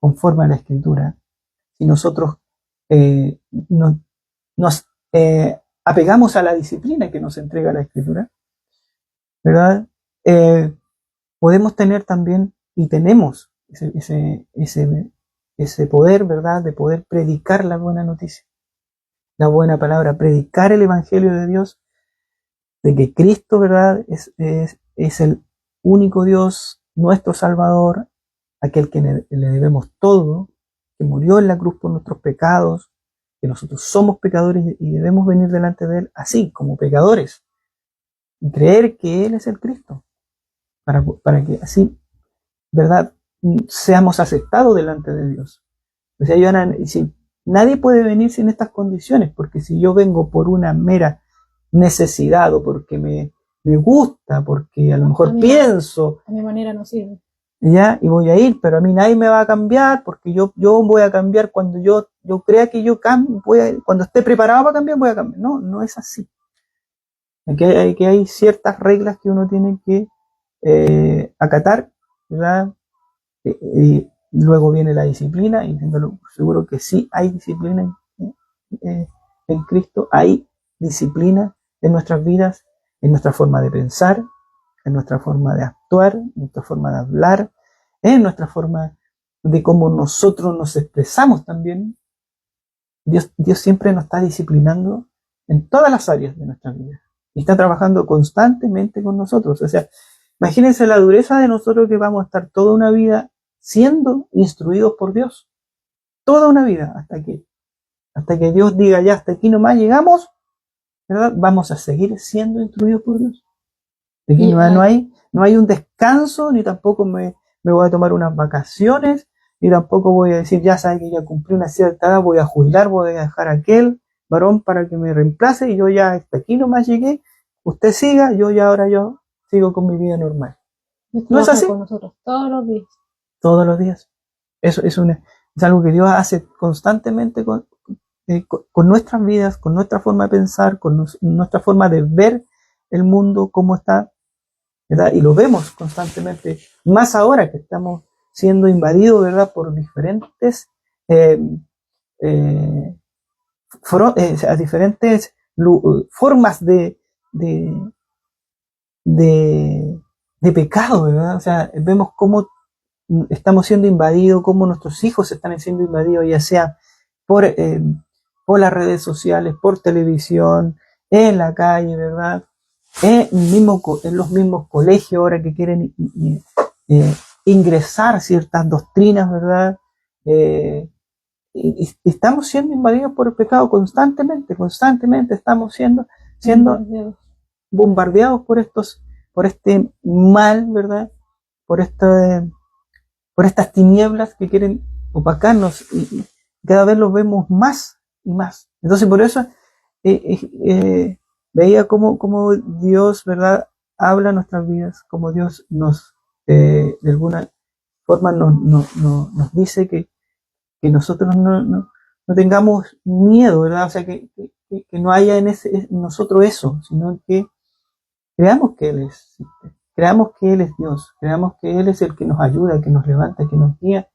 conforme a la Escritura. Si nosotros nos apegamos a la disciplina que nos entrega la Escritura, ¿verdad? Podemos tener también, y tenemos ese poder, ¿verdad? De poder predicar la buena noticia, la buena palabra, predicar el Evangelio de Dios, de que Cristo, ¿verdad? Es el único Dios, nuestro Salvador, aquel que le debemos todo, que murió en la cruz por nuestros pecados, que nosotros somos pecadores y debemos venir delante de Él así, como pecadores, y creer que Él es el Cristo, para que así, ¿verdad?, seamos aceptados delante de Dios. O sea, nadie puede venir sin estas condiciones, porque si yo vengo por una mera necesidad o porque me gusta, porque a lo mejor pienso, a mi manera no sirve. ¿ya? Y voy a ir, pero a mí nadie me va a cambiar, porque yo voy a cambiar cuando yo crea que yo cambio, cuando esté preparado para cambiar, voy a cambiar. No, no es así. Aquí hay ciertas reglas que uno tiene que acatar, ¿verdad? Y luego viene la disciplina, y seguro que sí hay disciplina en Cristo, hay disciplina en nuestras vidas, en nuestra forma de pensar, en nuestra forma de actuar, en nuestra forma de hablar, en nuestra forma de cómo nosotros nos expresamos también. Dios siempre nos está disciplinando en todas las áreas de nuestra vida y está trabajando constantemente con nosotros. O sea, imagínense la dureza de nosotros, que vamos a estar toda una vida siendo instruidos por Dios, toda una vida, hasta que Dios diga, ya, hasta aquí nomás llegamos, ¿verdad? Vamos a seguir siendo instruidos por Dios. Aquí no hay un descanso, ni tampoco me voy a tomar unas vacaciones, ni tampoco voy a decir, ya sabes que ya cumplí una cierta edad, voy a jubilar, voy a dejar a aquel varón para que me reemplace, y yo ya hasta aquí nomás llegué, usted siga, ahora yo sigo con mi vida normal. ¿No es así? Con nosotros todos los días. Todos los días. Eso es algo que Dios hace constantemente con nuestras vidas, con nuestra forma de pensar, con nuestra forma de ver el mundo, cómo está, ¿verdad? Y lo vemos constantemente, más ahora que estamos siendo invadidos, ¿verdad?, por diferentes diferentes formas de pecado, ¿verdad? O sea, vemos cómo estamos siendo invadidos, cómo nuestros hijos están siendo invadidos, ya sea por las redes sociales, por televisión, en la calle, ¿verdad? En los mismos colegios ahora que quieren ingresar ciertas doctrinas, ¿verdad? Y estamos siendo invadidos por el pecado constantemente estamos siendo bombardeados por este mal, ¿verdad? Por estas tinieblas que quieren opacarnos, y cada vez los vemos más y más. Entonces, por eso veía cómo Dios, ¿verdad?, habla nuestras vidas, cómo Dios nos, de alguna forma, nos dice que nosotros no tengamos miedo, ¿verdad? O sea, que que no haya en nosotros eso, sino que creamos que Él existe, creamos que Él es Dios, creamos que Él es el que nos ayuda, que nos levanta, que nos guía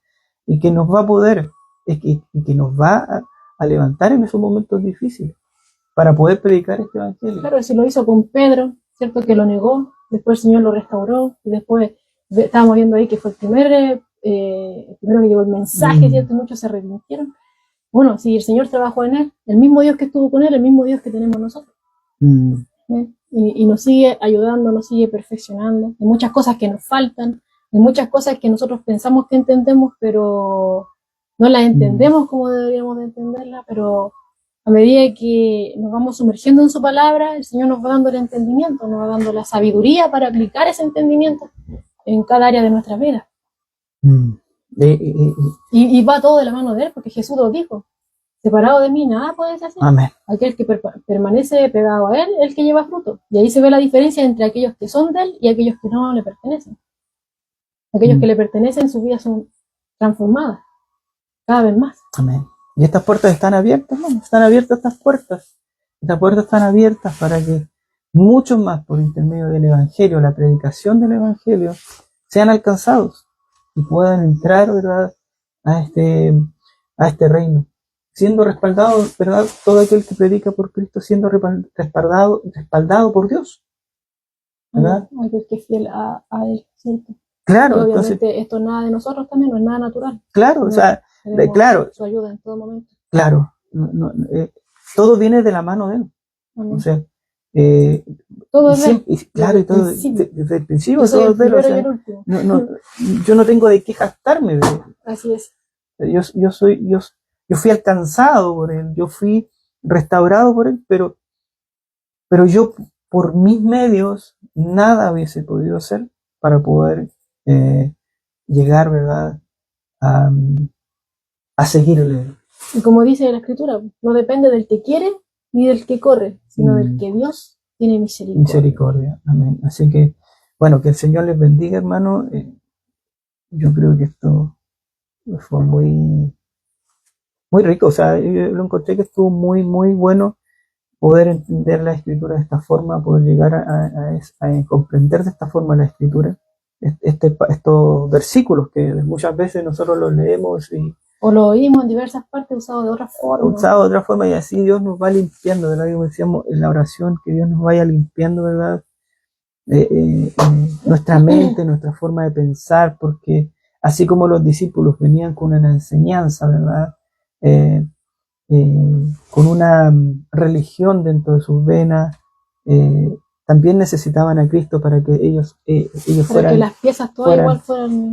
y que nos va a poder, y que nos va a levantar en esos momentos difíciles para poder predicar este evangelio. Claro, si lo hizo con Pedro, ¿cierto? Que lo negó, después el Señor lo restauró, y después estábamos viendo ahí que fue el primero que llevó el mensaje, ¿cierto? Y muchos se arrepintieron. Bueno, si el Señor trabajó en él, el mismo Dios que estuvo con él, el mismo Dios que tenemos nosotros. Y nos sigue ayudando, nos sigue perfeccionando. Hay muchas cosas que nos faltan, hay muchas cosas que nosotros pensamos que entendemos, pero no las entendemos como deberíamos de entenderlas, pero a medida que nos vamos sumergiendo en su palabra, el Señor nos va dando el entendimiento, nos va dando la sabiduría para aplicar ese entendimiento en cada área de nuestra vida. Y va todo de la mano de Él, porque Jesús lo dijo: separado de mí nada puedes hacer. Amén. Aquel que permanece pegado a Él, el que lleva fruto. Y ahí se ve la diferencia entre aquellos que son de Él y aquellos que no le pertenecen. Aquellos que le pertenecen, sus vidas son transformadas cada vez más. Amén. Y estas puertas están abiertas, ¿no? Están abiertas estas puertas. Estas puertas están abiertas para que muchos más, por intermedio del Evangelio, la predicación del Evangelio, sean alcanzados y puedan entrar, ¿verdad?, a este reino, siendo respaldado, ¿verdad?, todo aquel que predica por Cristo, siendo respaldado por Dios, ¿verdad? Aquel que es fiel a Él, ¿cierto? Claro, y obviamente entonces, esto es nada de nosotros también, no es nada natural. claro, No, o sea, claro, su ayuda en todo momento. claro, todo viene de la mano de Él. O sea, todo es siempre, claro, y todo desde el principio, todo es de Él. O sea, yo no tengo de qué jactarme de Él. Así es. Yo fui alcanzado por Él, yo fui restaurado por Él, pero yo por mis medios nada hubiese podido hacer para poder llegar, ¿verdad?, a seguirle. Y como dice la Escritura, no depende del que quiere ni del que corre, sino del que Dios tiene misericordia. Misericordia, amén. Así que, bueno, que el Señor les bendiga, hermano. Yo creo que esto fue muy rico. O sea, yo lo encontré que estuvo muy, muy bueno poder entender la Escritura de esta forma, poder llegar a comprender de esta forma la Escritura. Estos versículos que muchas veces nosotros los leemos o lo oímos en diversas partes usados de otra forma. Y así Dios nos va limpiando, ¿verdad? Como decíamos en la oración, que Dios nos vaya limpiando, ¿verdad? Nuestra mente, nuestra forma de pensar, porque así como los discípulos venían con una enseñanza, ¿verdad?, con una religión dentro de sus venas, también necesitaban a Cristo para que ellos para que las piezas todas igual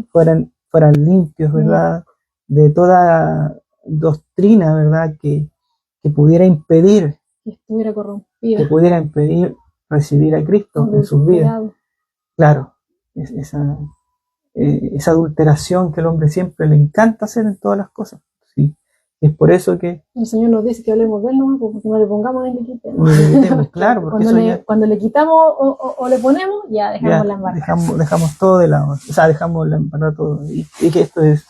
fueran limpios, ¿verdad?, de toda doctrina, ¿verdad?, que pudiera impedir, que estuviera corrompida, que pudiera impedir recibir a Cristo en sus vidas. Claro, esa adulteración que al hombre siempre le encanta hacer en todas las cosas. Sí. Es por eso que el Señor nos dice que hablemos de Él, ¿no? Porque no le pongamos ni le quitemos. Claro, porque cuando le quitamos o le ponemos, ya dejamos la embarrada. Dejamos todo de lado, o sea, dejamos la embarrada todo. Y que esto es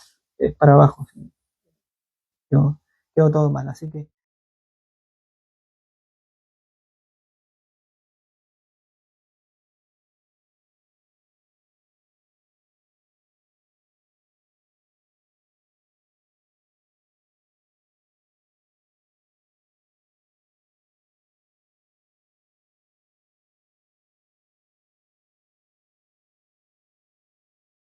para abajo. ¿Sí? Quedó todo mal, así que